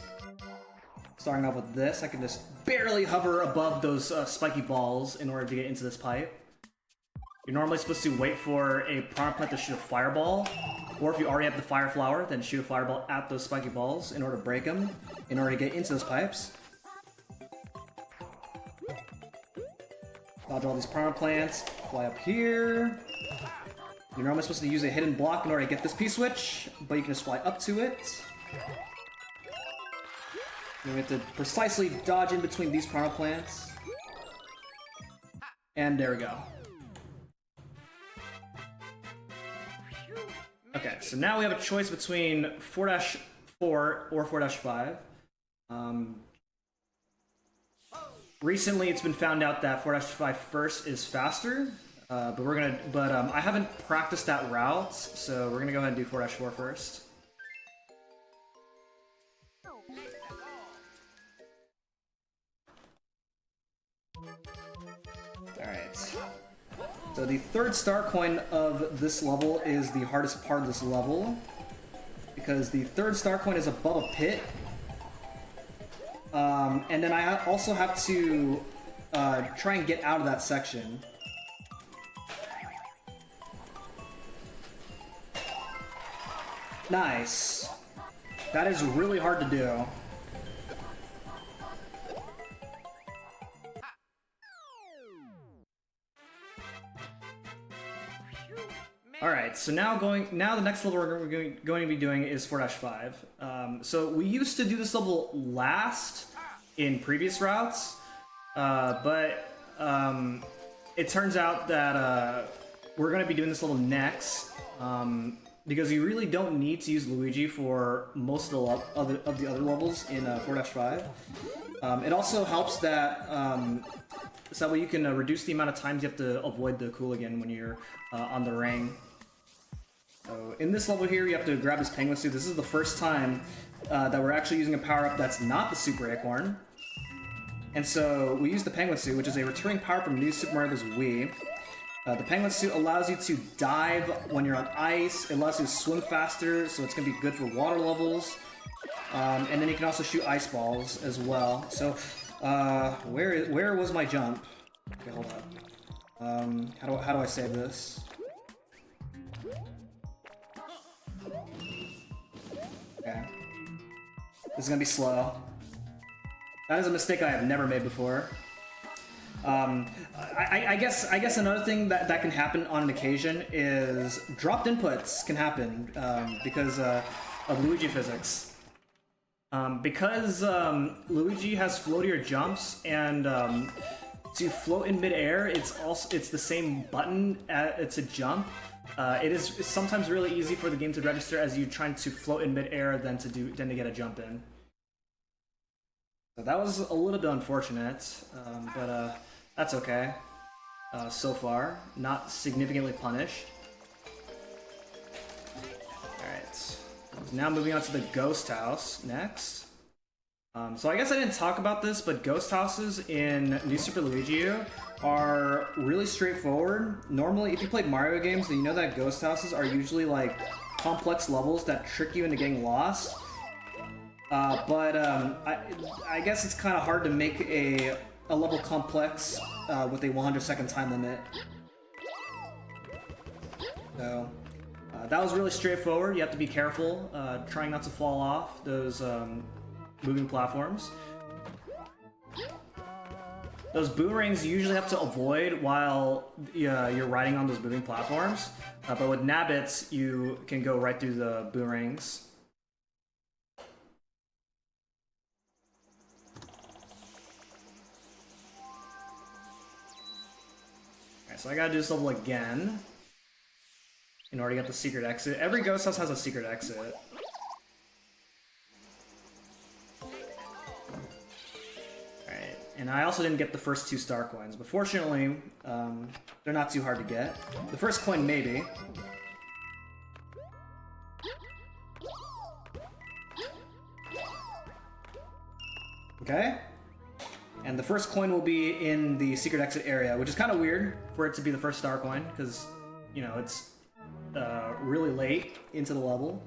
Starting off with this, I can just barely hover above those spiky balls in order to get into this pipe. You're normally supposed to wait for a piranha plant to shoot a fireball, or if you already have the fire flower, then shoot a fireball at those spiky balls in order to break them, in order to get into those pipes. Dodge all these piranha plants, fly up here. You're normally supposed to use a hidden block in order to get this P-switch, but you can just fly up to it. And we have to precisely dodge in between these piranha plants. And there we go. Okay, so now we have a choice between 4-4 or 4-5. Recently, it's been found out that 4-5 first is faster, but I haven't practiced that route, so we're gonna go ahead and do 4-4 first. Alright. So the third star coin of this level is the hardest part of this level, because the third star coin is above a pit, and then I also have to try and get out of that section. Nice. That is really hard to do. Alright, so now the next level we're going to be doing is 4-5. So we used to do this level last in previous routes, but it turns out that we're going to be doing this level next, because you really don't need to use Luigi for most of the other levels in 4-5. It also helps that so that way you can reduce the amount of times you have to avoid the Cooligan when you're on the ring. So in this level here, you have to grab this penguin suit. This is the first time that we're actually using a power-up that's not the Super Acorn. And so we use the penguin suit, which is a returning power from New Super Mario Bros. Wii. The penguin suit allows you to dive when you're on ice. It allows you to swim faster, so it's going to be good for water levels. And then you can also shoot ice balls as well. So where was my jump? Okay, hold up. How do I save this? Okay. This is gonna be slow. That is a mistake I have never made before. I guess another thing that can happen on an occasion is dropped inputs can happen because of Luigi physics. Because Luigi has floatier jumps and to float in midair, it's the same button. It's a jump. It's sometimes really easy for the game to register as you trying to float in midair than to get a jump in. So that was a little bit unfortunate, but that's okay. So far, not significantly punished. All right. Now moving on to the ghost house next. So I guess I didn't talk about this, but ghost houses in New Super Luigi U are really straightforward. Normally, if you played Mario games, then you know that ghost houses are usually like complex levels that trick you into getting lost. But I guess it's kind of hard to make a level complex with a 100-second time limit. So that was really straightforward. You have to be careful, trying not to fall off those moving platforms. Those boomerangs you usually have to avoid while you're riding on those moving platforms, but with Nabbits you can go right through the boomerangs. Alright, so I gotta do this level again in order to get the secret exit. Every ghost house has a secret exit. Alright, and I also didn't get the first 2 star coins, but fortunately, they're not too hard to get. The first coin, maybe. Okay. And the first coin will be in the secret exit area, which is kind of weird for it to be the first star coin, because, you know, it's really late into the level.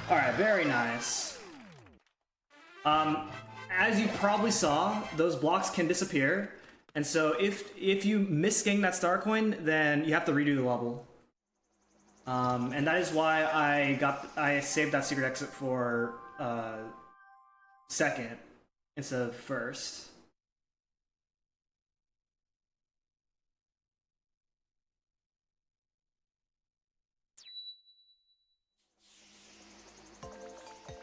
Alright, very nice. As you probably saw, those blocks can disappear, and so if you miss getting that star coin, then you have to redo the level. And that is why I saved that secret exit for second instead of first.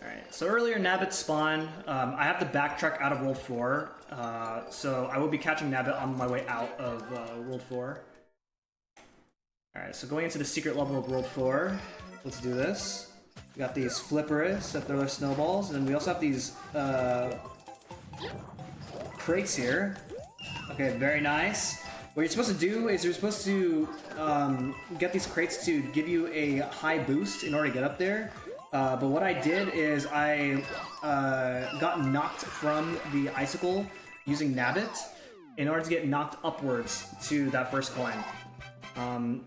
Alright, so earlier Nabbit spawned. I have to backtrack out of World 4, so I will be catching Nabbit on my way out of World 4. Alright, so going into the secret level of World 4, let's do this. We got these flippers that throw their snowballs, and we also have these crates here. Okay, very nice. What you're supposed to do is you're supposed to get these crates to give you a high boost in order to get up there. But what I did is I got knocked from the icicle using Nabbit in order to get knocked upwards to that first coin.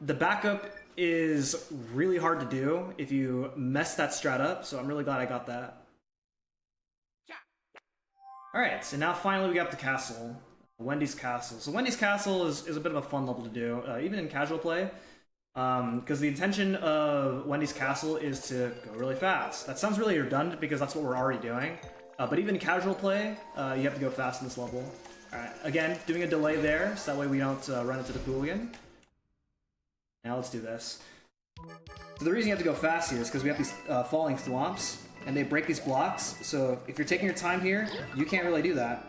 The backup is really hard to do if you mess that strat up, so I'm really glad I got that. Alright, so now finally we got the castle. Wendy's Castle. So Wendy's Castle is a bit of a fun level to do, even in casual play. Because the intention of Wendy's Castle is to go really fast. That sounds really redundant because that's what we're already doing. But even in casual play, you have to go fast in this level. Alright, again, doing a delay there, so that way we don't run into the pool again. Now let's do this. So the reason you have to go fast here is because we have these falling thwomps, and they break these blocks, so if you're taking your time here, you can't really do that.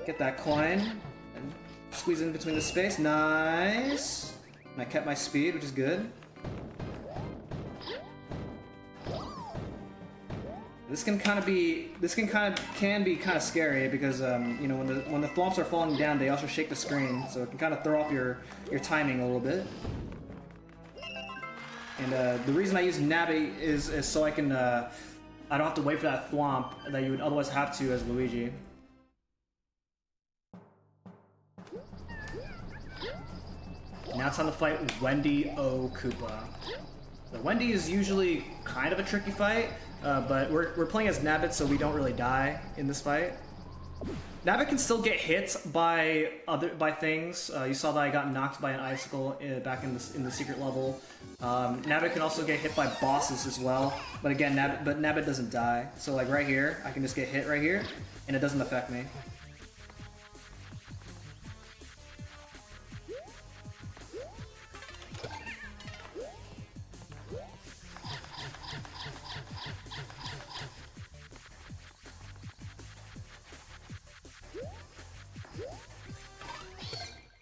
Get that coin, and squeeze in between the space, nice! And I kept my speed, which is good. This can be kind of scary because you know, when the thwomps are falling down, they also shake the screen, so it can kind of throw off your timing a little bit. And the reason I use Nabbit is so I don't have to wait for that thwomp that you would otherwise have to as Luigi. Now it's time to fight Wendy O. Koopa. So Wendy is usually kind of a tricky fight. But we're playing as Nabbit, so we don't really die in this fight. Nabbit can still get hit by things. You saw that I got knocked by an icicle back in the secret level. Nabbit can also get hit by bosses as well. But again, Nabbit doesn't die. So like right here, I can just get hit right here, and it doesn't affect me.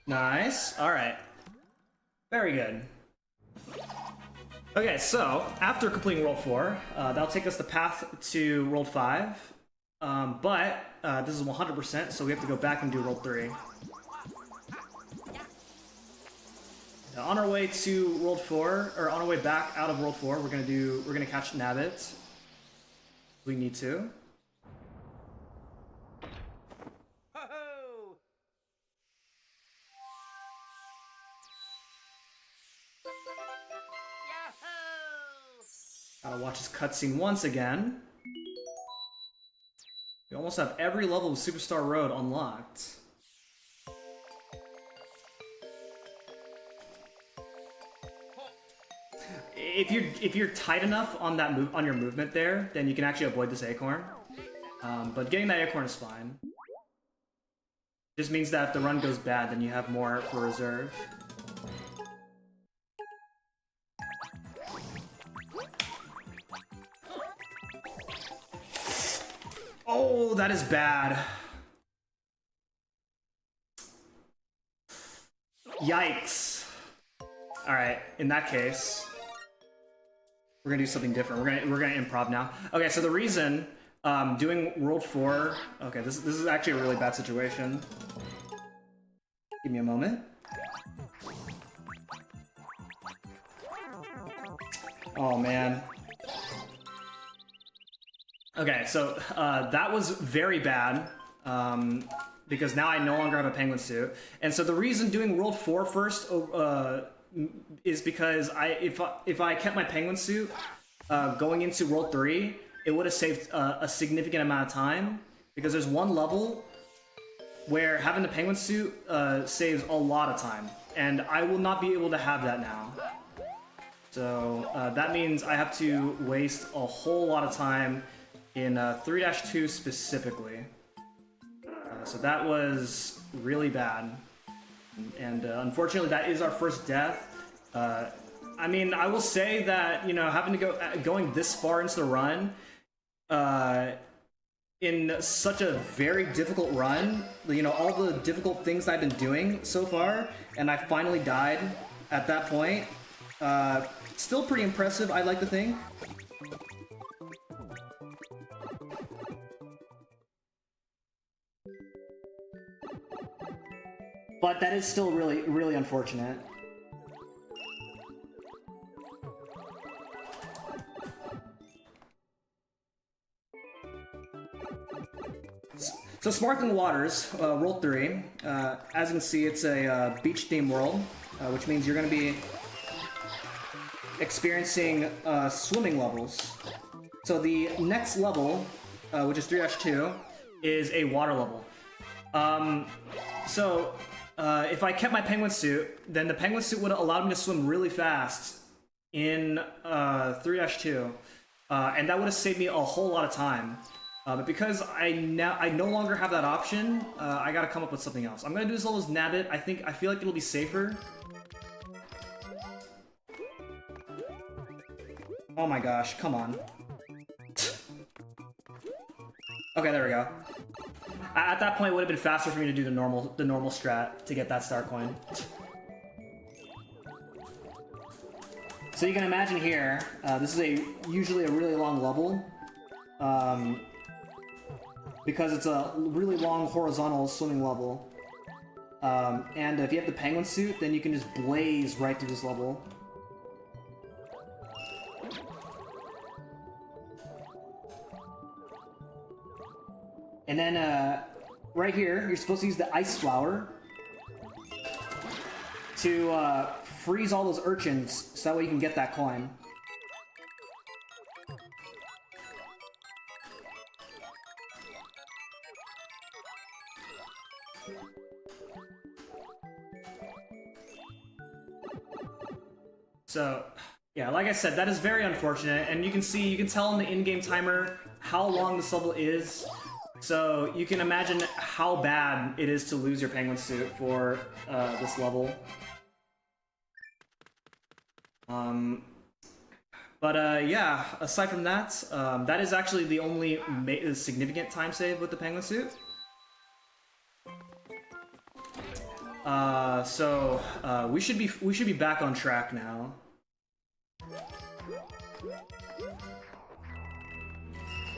Nice. Alright. Very good. Okay, so, after completing World 4, that'll take us the path to World 5. But this is 100%, so we have to go back and do World 3. Now, on our way to World 4, or on our way back out of World 4, we're gonna catch Nabbit. We need to. Gotta watch this cutscene once again. We almost have every level of Superstar Road unlocked. If you're tight enough on on your movement there, then you can actually avoid this acorn. But getting that acorn is fine. Just means that if the run goes bad, then you have more for reserve. Oh, that is bad. Yikes. Alright, in that case, we're gonna do something different. We're gonna improv now. Okay, so the reason doing World 4... Okay, this is actually a really bad situation. Give me a moment. Oh, man. Okay, so that was very bad, because now I no longer have a penguin suit. And so the reason doing World 4 first is because if I kept my penguin suit going into World 3, it would have saved a significant amount of time, because there's one level where having the penguin suit saves a lot of time, and I will not be able to have that now. So that means I have to waste a whole lot of time in 3-2 specifically. So that was really bad. And unfortunately, that is our first death. I mean, I will say that, you know, having to going this far into the run, in such a very difficult run, you know, all the difficult things I've been doing so far, and I finally died at that point, still pretty impressive, I'd like to think. But that is still really, really unfortunate. So Sparkling Waters, World 3, as you can see, it's a beach-themed world, which means you're going to be experiencing swimming levels. So the next level, which is 3-2, is a water level. If I kept my penguin suit, then the penguin suit would have allowed me to swim really fast in 3-2, and that would have saved me a whole lot of time. But because I no longer have that option, I gotta come up with something else. I'm gonna do this level as Nabbit. I feel like it'll be safer. Oh my gosh, come on. Okay, there we go. At that point, it would have been faster for me to do the normal strat to get that star coin. So you can imagine here, this is usually a really long level. Because it's a really long horizontal swimming level. And if you have the penguin suit, then you can just blaze right through this level. And then, right here, you're supposed to use the ice flower to freeze all those urchins, so that way you can get that coin. So, yeah, like I said, that is very unfortunate, and you can tell in the in-game timer how long this level is. So you can imagine how bad it is to lose your penguin suit for this level. Yeah, aside from that, that is actually the only significant time save with the penguin suit. We should be back on track now.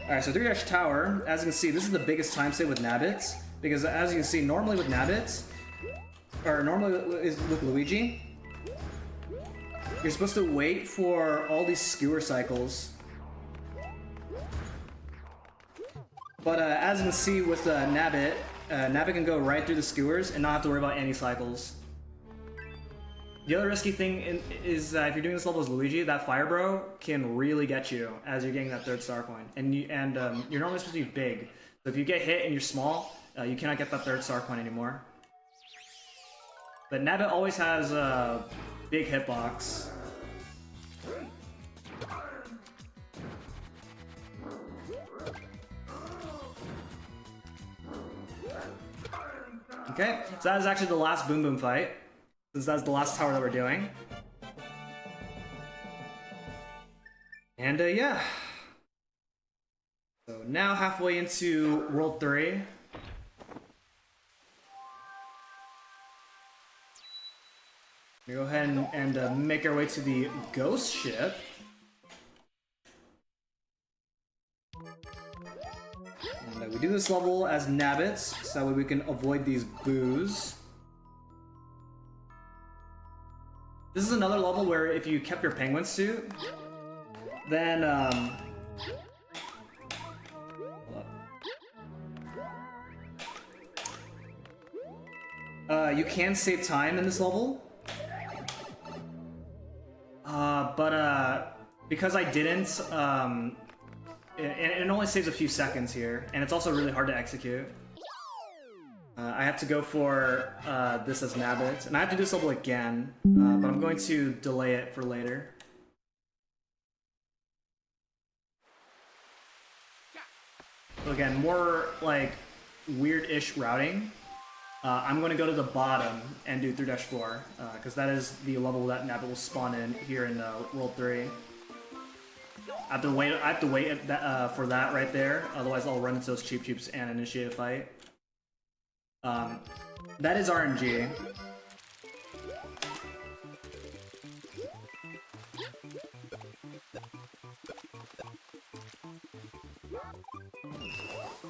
Alright, so 3 Tower, as you can see, this is the biggest time save with Nabbits, because as you can see, normally with Nabbits, or normally with Luigi, you're supposed to wait for all these skewer cycles. But as you can see with Nabbit, Nabbit can go right through the skewers and not have to worry about any cycles. The other risky thing is that if you're doing this level as Luigi, that Fire Bro can really get you as you're getting that 3rd star coin. And you're normally supposed to be big. So if you get hit and you're small, you cannot get that 3rd star coin anymore. But Nabbit always has a big hitbox. Okay, so that is actually the last Boom Boom fight, since that's the last tower that we're doing. And yeah. So now halfway into World 3. We go ahead and make our way to the Ghost Ship. And we do this level as Nabbits, so that way we can avoid these boos. This is another level where if you kept your penguin suit, then you can save time in this level. Because I didn't, and it only saves a few seconds here, and it's also really hard to execute. I have to go for this as Nabbit, and I have to do this level again, but I'm going to delay it for later. So again, more like weird-ish routing. I'm going to go to the bottom and do 3-4, because that is the level that Nabbit will spawn in here in World 3. I have to wait for that right there, otherwise I'll run into those Cheep Cheeps and initiate a fight. That is RNG.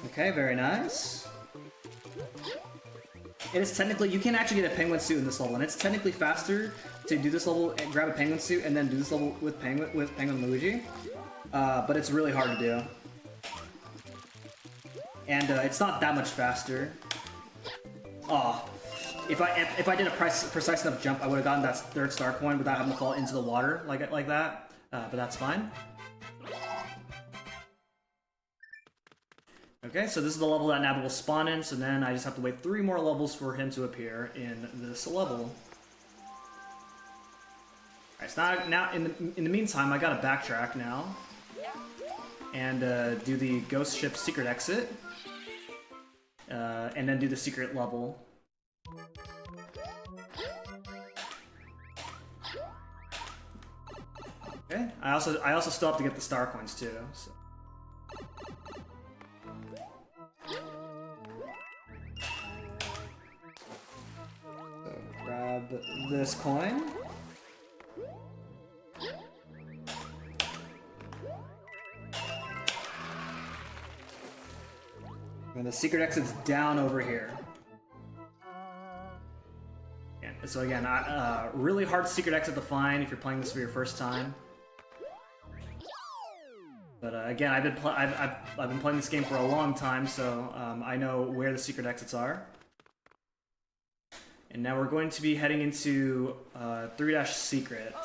Okay, very nice. It is technically, you can actually get a penguin suit in this level, and it's technically faster to do this level and grab a penguin suit and then do this level with Penguin Luigi. But it's really hard to do. And it's not that much faster. Oh, if I did a precise enough jump, I would have gotten that 3rd star coin without having to fall into the water like that. But that's fine. Okay, so this is the level that Nabbit will spawn in, so then I just have to wait 3 more levels for him to appear in this level. Alright, so now in the meantime, I gotta backtrack now. and do the ghost ship secret exit, and then do the secret level. Okay. I also still have to get the star coins too. So. Grab this coin. And the secret exit's down over here. Yeah, so again, really hard secret exit to find if you're playing this for your first time. But again, I've been playing this game for a long time, so I know where the secret exits are. And now we're going to be heading into 3-Dash Secret.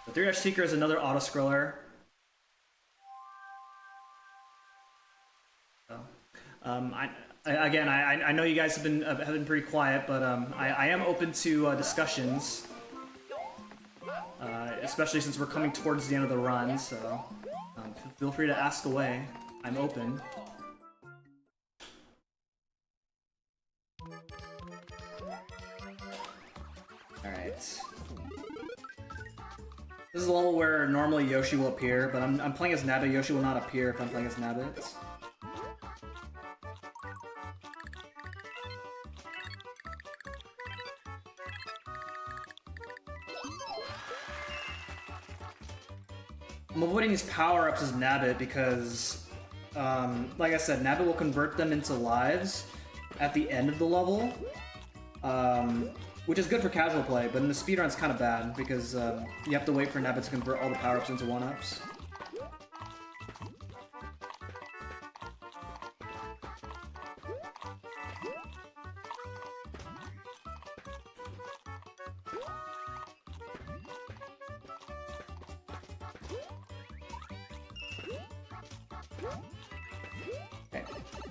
The 3-Dash Secret is another auto-scroller. So, I know you guys have been pretty quiet, but I am open to discussions, especially since we're coming towards the end of the run. So feel free to ask away. I'm open. Alright. This is a level where normally Yoshi will appear, but I'm playing as Nabbit. Yoshi will not appear if I'm playing as Nabbit. I'm avoiding these power-ups as Nabbit because, like I said, Nabbit will convert them into lives at the end of the level. Which is good for casual play, but in the speedrun it's kind of bad, because you have to wait for Nabbit to convert all the power-ups into 1-ups. Okay,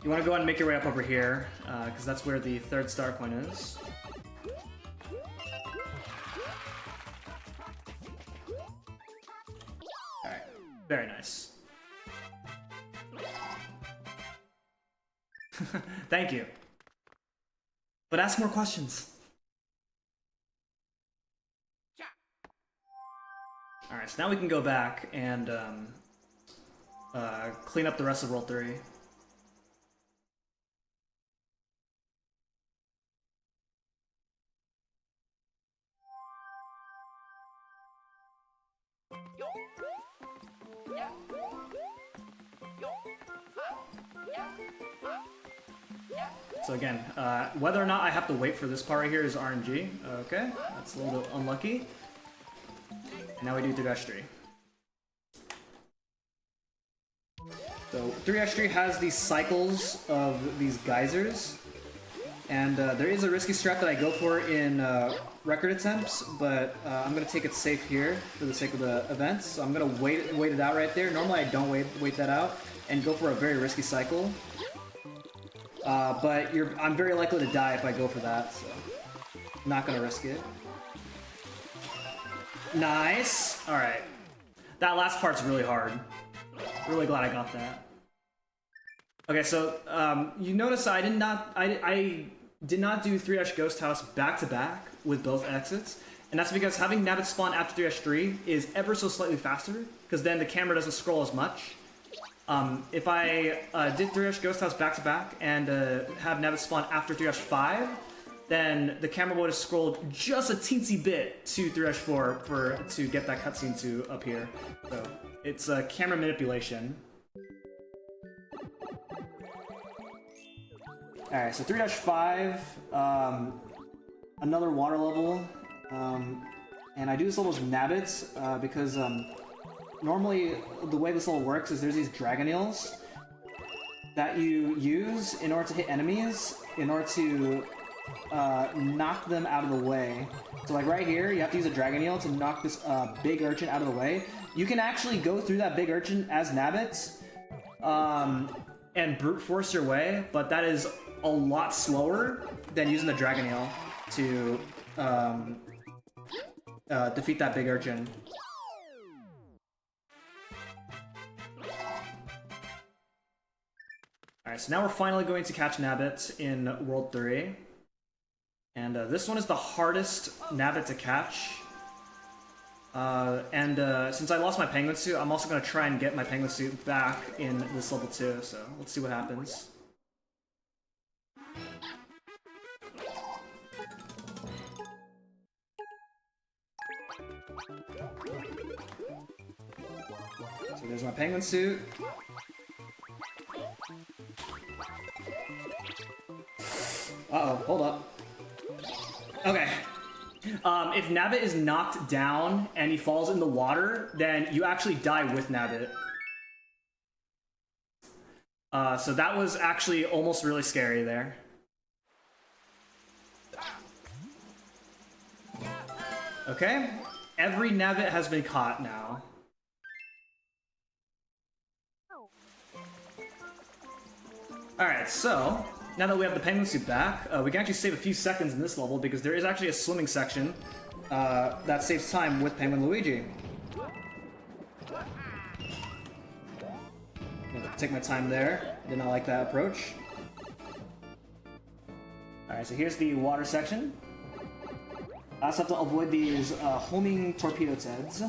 you want to go ahead and make your way up over here, because that's where the third star coin is. Very nice. Thank you. But ask more questions. Alright, so now we can go back and clean up the rest of World 3. So again, whether or not I have to wait for this part right here is RNG. Okay, that's a little bit unlucky. Now we do 3-3. So 3-3 has these cycles of these geysers, and there is a risky strat that I go for in record attempts, but I'm gonna take it safe here for the sake of the events. So I'm gonna wait it out right there. Normally I don't wait that out and go for a very risky cycle. But I'm very likely to die if I go for that, so I'm not gonna risk it. Nice! Alright. That last part's really hard. Really glad I got that. Okay, so you notice I did not do 3-Dash Ghost House back to back with both exits, and that's because having Nabbit spawn after 3-3 is ever so slightly faster, because then the camera doesn't scroll as much. If I did 3-Dash Ghost House back to back and have Nabbit spawn after 3-5, then the camera would have scrolled just a teensy bit to 3-4 to get that cutscene to appear. So it's camera manipulation. Alright, so 3-5, another water level, and I do this level with Nabbits because normally the way this level works is there's these dragon eels that you use in order to hit enemies, in order to knock them out of the way. So like right here, you have to use a dragon eel to knock this big urchin out of the way. You can actually go through that big urchin as Nabbits and brute force your way, but that is a lot slower than using the dragon eel to defeat that big urchin. Alright, so now we're finally going to catch Nabbit in World 3. And this one is the hardest Nabbit to catch. Since I lost my penguin suit, I'm also going to try and get my penguin suit back in this level too, so let's see what happens. So there's my penguin suit. Uh-oh, hold up. Okay. If Nabbit is knocked down and he falls in the water, then you actually die with Nabbit. So that was actually almost really scary there. Okay, every Nabbit has been caught now. Alright, so now that we have the penguin suit back, we can actually save a few seconds in this level because there is actually a swimming section that saves time with Penguin Luigi. I'm gonna take my time there. Did not like that approach. Alright, so here's the water section. I also have to avoid these homing torpedo heads.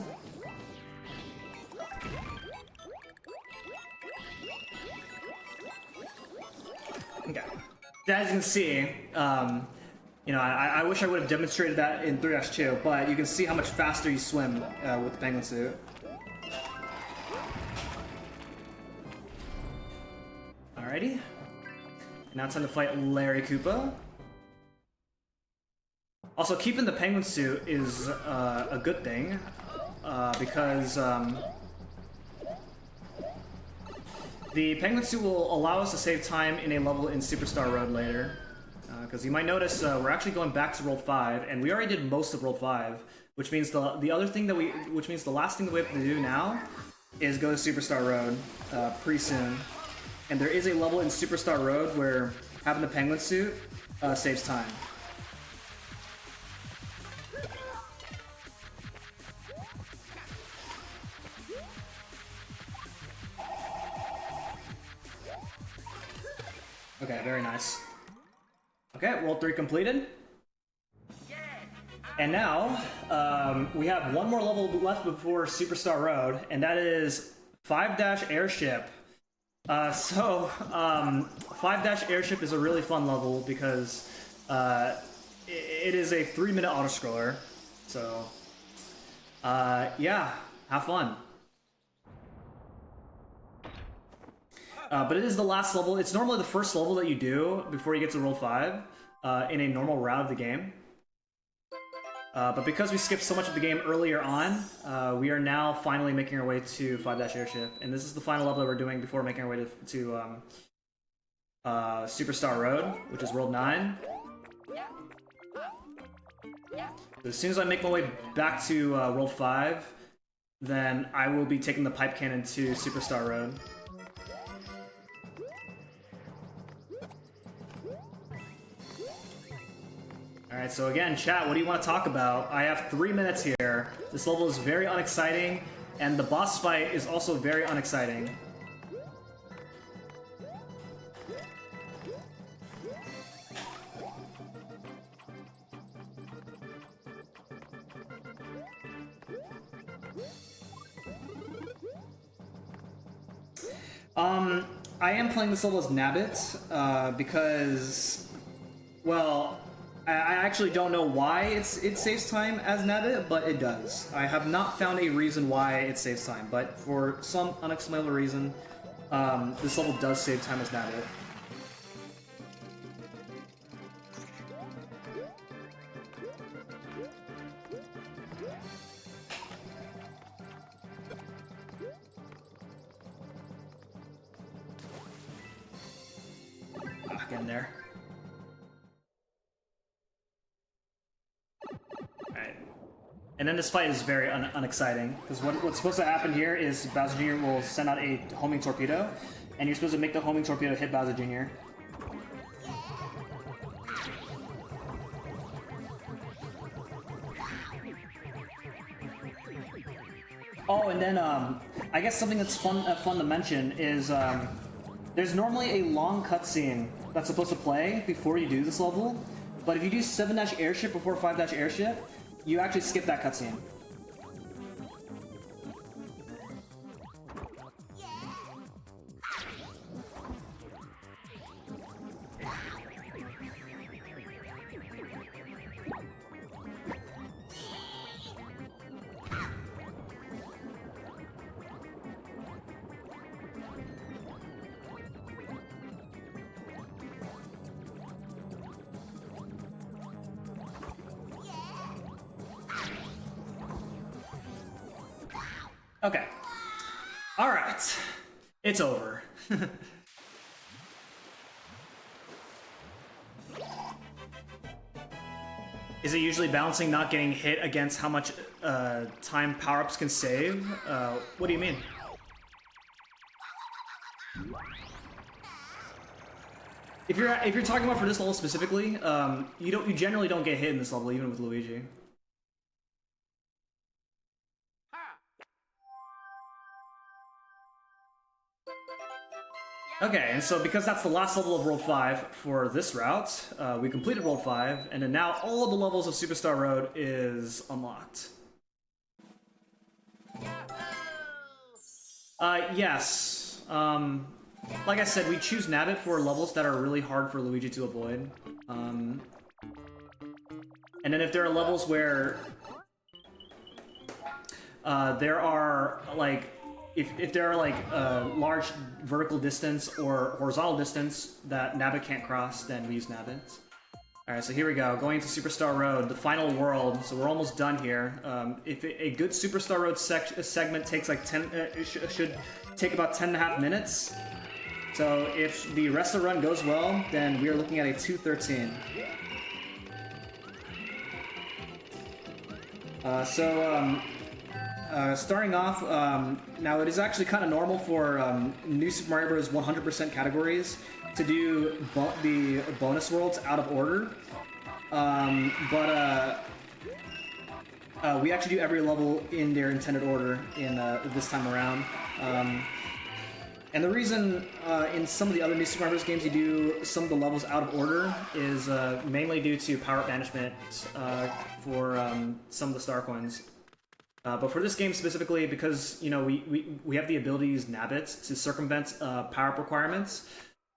Okay. As you can see, you know, I wish I would have demonstrated that in 3-2, but you can see how much faster you swim with the penguin suit. Alrighty. Now it's time to fight Larry Koopa. Also, keeping the penguin suit is a good thing, because the penguin suit will allow us to save time in a level in Superstar Road later. Because you might notice we're actually going back to World 5, and we already did most of World 5, which means the last thing that we have to do now is go to Superstar Road pretty soon. And there is a level in Superstar Road where having the penguin suit saves time. Okay, very nice. Okay, World 3 completed. And now, we have one more level left before Superstar Road, and that is 5-Airship. 5-Airship is a really fun level because it is a 3-minute autoscroller. So, yeah, have fun. But it is the last level. It's normally the first level that you do before you get to World 5 in a normal route of the game. But because we skipped so much of the game earlier on, we are now finally making our way to 5-Airship. And this is the final level that we're doing before making our way to Superstar Road, which is World 9. As soon as I make my way back to World 5, then I will be taking the pipe cannon to Superstar Road. Alright, so again, chat, what do you want to talk about? I have 3 minutes here. This level is very unexciting, and the boss fight is also very unexciting. I am playing this level as Nabbit, because, well, I actually don't know why it saves time as Nabbit, but it does. I have not found a reason why it saves time, but for some unexplainable reason, this level does save time as Nabbit. Get in there. Alright. And then this fight is very unexciting, because what's supposed to happen here is Bowser Jr. will send out a homing torpedo, and you're supposed to make the homing torpedo hit Bowser Jr. Oh, and then I guess something that's fun to mention is There's normally a long cutscene that's supposed to play before you do this level, but if you do 7-airship before 5-airship, you actually skip that cutscene. Okay. Alright. It's over. Is it usually balancing not getting hit against how much time power-ups can save? What do you mean? If you're talking about for this level specifically, you generally don't get hit in this level, even with Luigi. Okay, and so because that's the last level of World 5 for this route, we completed World 5, and then now all of the levels of Superstar Road is unlocked. Yes. Like I said, we choose Nabbit for levels that are really hard for Luigi to avoid. And then if there are levels where there are, like, if there are like large vertical distance or horizontal distance that Nabbit can't cross, then we use Nabbit. Alright, so here we go, going to Superstar Road, the final world, so we're almost done here. If a good Superstar Road segment takes like 10, it should take about 10.5 minutes. So if the rest of the run goes well, then we are looking at a 2:13. Starting off, now it is actually kind of normal for new Super Mario Bros. 100% categories to do the bonus worlds out of order, we actually do every level in their intended order in this time around. And the reason in some of the other new Super Mario Bros. Games you do some of the levels out of order is mainly due to power-up management for some of the star coins. But for this game specifically, because you know we have the ability to use Nabbits to circumvent power-up requirements,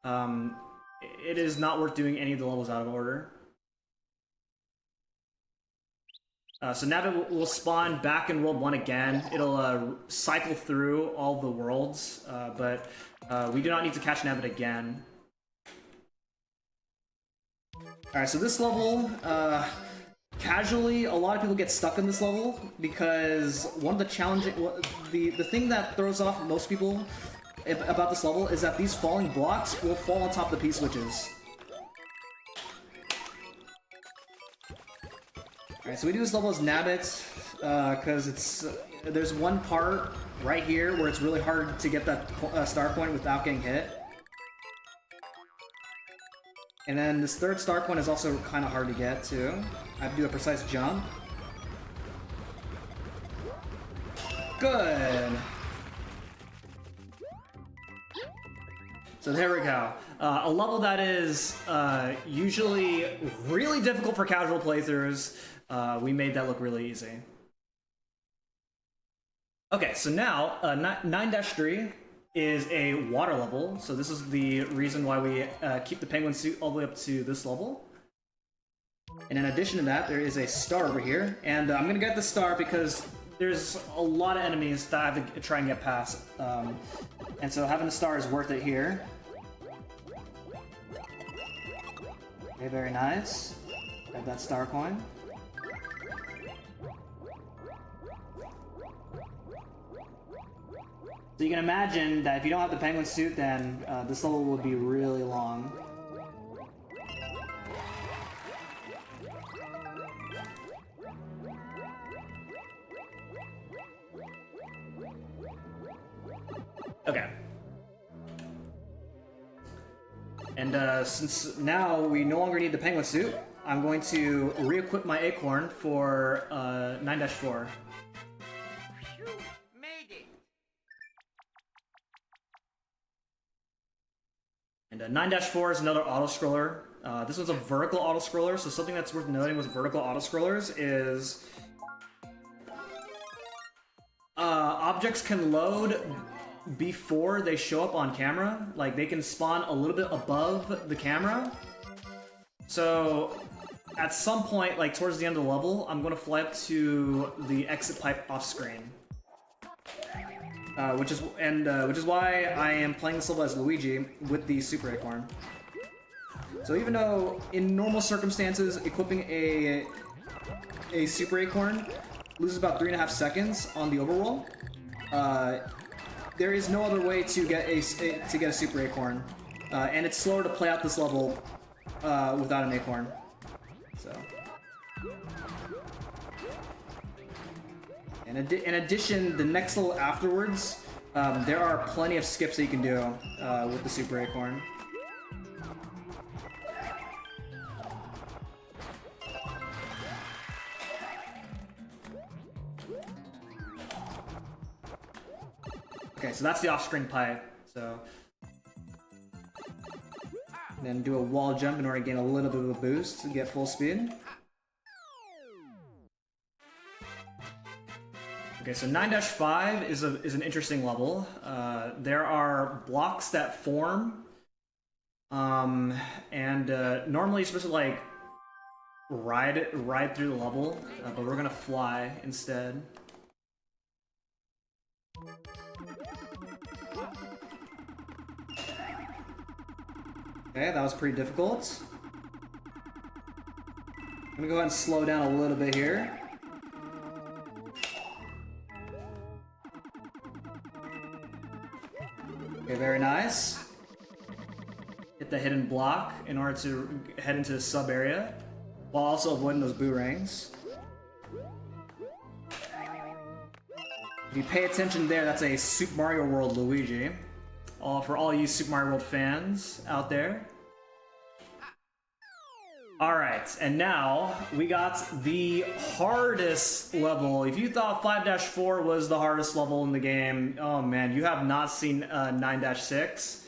it is not worth doing any of the levels out of order. So Nabbit will spawn back in World 1 again. It'll cycle through all the worlds, but we do not need to catch Nabbit again. Alright, so this level, casually, a lot of people get stuck in this level because one of the challenging, the thing that throws off most people about this level is that these falling blocks will fall on top of the P-switches. Alright, so we do this level as Nabbit, because there's one part right here where it's really hard to get that star coin without getting hit. And then this third star coin is also kind of hard to get, too. I have to do a precise jump. Good! So there we go. A level that is usually really difficult for casual playthroughs. We made that look really easy. Okay, so now 9-3 is a water level, so this is the reason why we keep the penguin suit all the way up to this level. And in addition to that, there is a star over here, and I'm gonna get the star because there's a lot of enemies that I have to try and get past, and so having the star is worth it here. Okay, very nice. Grab that star coin. So you can imagine that if you don't have the penguin suit, then this level will be really long. Okay. And since now we no longer need the penguin suit, I'm going to re-equip my acorn for 9-4. Made it. And 9-4 is another auto-scroller. This one's a vertical auto-scroller, so something that's worth noting with vertical auto-scrollers is objects can load before they show up on camera. Like, they can spawn a little bit above the camera. So, at some point, like towards the end of the level, I'm going to fly up to the exit pipe off-screen. Which is why I am playing this level as Luigi with the Super Acorn. So even though in normal circumstances equipping a Super Acorn loses about 3.5 seconds on the overroll, there is no other way to get a Super Acorn, and it's slower to play out this level without an Acorn. So. In addition, the next level afterwards, there are plenty of skips that you can do with the Super Acorn. Okay, so that's the off-screen pipe. So, and then do a wall jump in order to gain a little bit of a boost to get full speed. Okay, so 9-5 is an interesting level. There are blocks that form, and normally you're supposed to like ride through the level, but we're gonna fly instead. Okay, that was pretty difficult. I'm gonna go ahead and slow down a little bit here. Okay, very nice. Hit the hidden block in order to head into the sub area, while also avoiding those boomerangs. If you pay attention there, that's a Super Mario World Luigi. For all you Super Mario World fans out there. Alright, and now we got the hardest level. If you thought 5-4 was the hardest level in the game, oh man, you have not seen 9-6.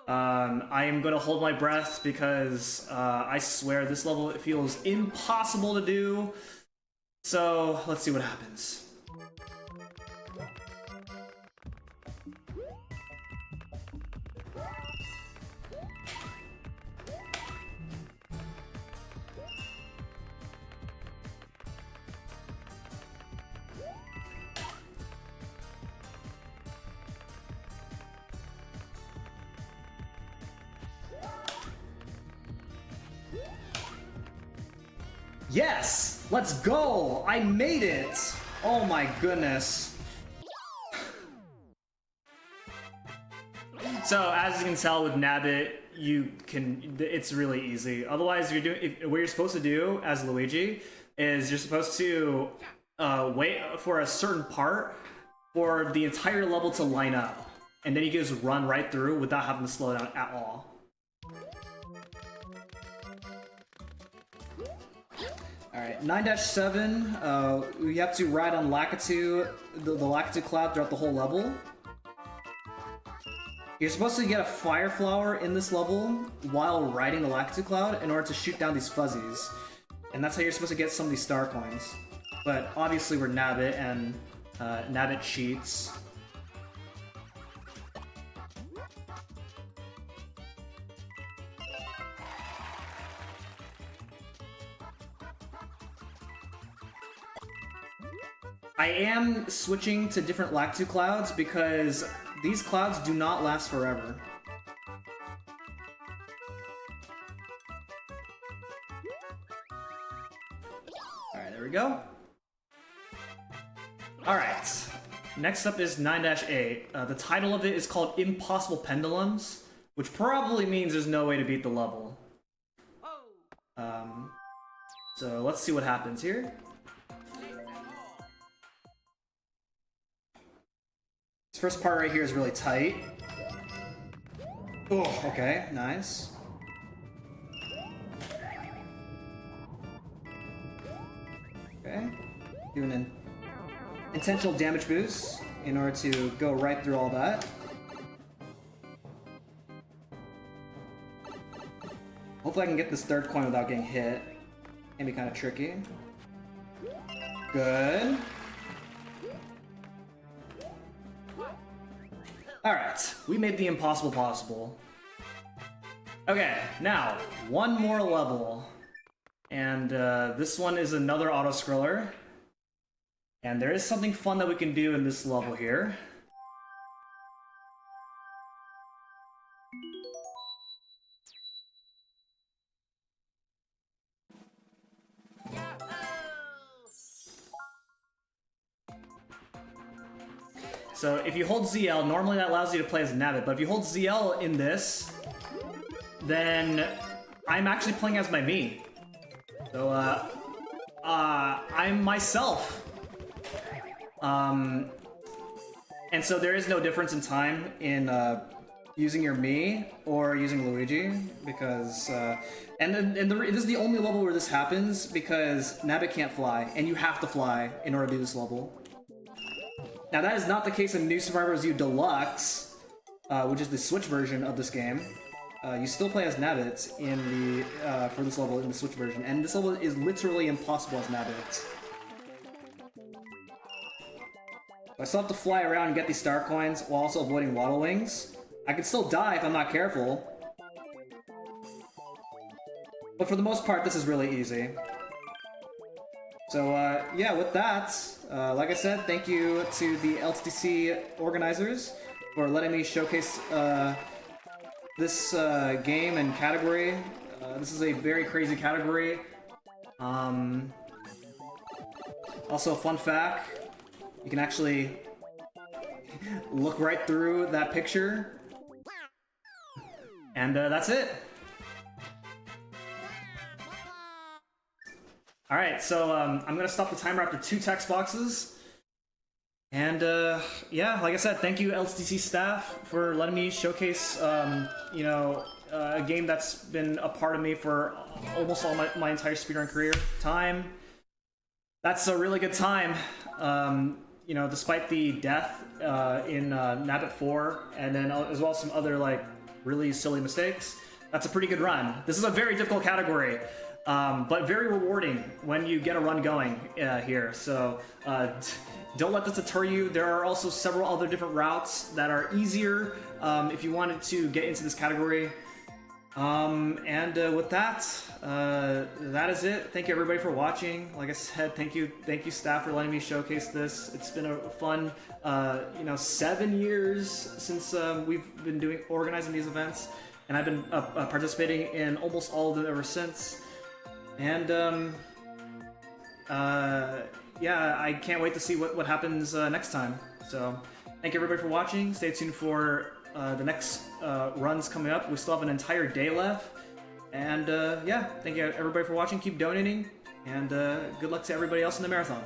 I am going to hold my breath because I swear this level feels impossible to do. So let's see what happens. Yes! Let's go! I made it! Oh my goodness. So, as you can tell with Nabbit, it's really easy. Otherwise, what you're supposed to do as Luigi is you're supposed to wait for a certain part for the entire level to line up. And then you can just run right through without having to slow down at all. Alright, 9-7, we have to ride on Lakitu, the Lakitu Cloud throughout the whole level. You're supposed to get a Fire Flower in this level while riding the Lakitu Cloud in order to shoot down these fuzzies. And that's how you're supposed to get some of these star coins. But obviously we're Nabbit, and Nabbit cheats. I am switching to different Lakitu clouds because these clouds do not last forever. Alright, there we go. Alright, next up is 9-8. The title of it is called Impossible Pendulums, which probably means there's no way to beat the level. So let's see what happens here. This first part right here is really tight. Oh, okay, nice. Okay, doing an intentional damage boost in order to go right through all that. Hopefully I can get this third coin without getting hit. Can be kind of tricky. Good. Alright, we made the impossible possible. Okay, now, one more level. And this one is another auto-scroller. And there is something fun that we can do in this level here. So if you hold ZL, normally that allows you to play as Nabbit, but if you hold ZL in this, then I'm actually playing as my Mii. So, I'm myself. And so there is no difference in time in using your Mii or using Luigi, because this is the only level where this happens because Nabbit can't fly, and you have to fly in order to do this level. Now that is not the case in New Super Mario Bros. U Deluxe, which is the Switch version of this game. You still play as Nabbit in the for this level in the Switch version, and this level is literally impossible as Nabbit. I still have to fly around and get these star coins while also avoiding waddle wings. I can still die if I'm not careful. But for the most part, this is really easy. So, yeah, with that, like I said, thank you to the LTC organizers for letting me showcase this game and category. This is a very crazy category. Also, fun fact, you can actually look right through that picture. And that's it. Alright, so I'm gonna stop the timer after 2 text boxes. And yeah, like I said, thank you LTC staff for letting me showcase, you know, a game that's been a part of me for almost all my entire speedrun career. Time. That's a really good time. You know, despite the death in Nabbit 4, and then as well as some other, like, really silly mistakes, that's a pretty good run. This is a very difficult category. But very rewarding when you get a run going here. So don't let this deter you. There are also several other different routes that are easier if you wanted to get into this category. And with that, that is it. Thank you everybody for watching. Like I said, thank you staff for letting me showcase this. It's been a fun, you know, 7 years since we've been organizing these events, and I've been participating in almost all of them ever since. And yeah, I can't wait to see what happens next time. So thank you everybody for watching. Stay tuned for the next runs coming up. We still have an entire day left. And yeah, thank you everybody for watching. Keep donating, and good luck to everybody else in the marathon.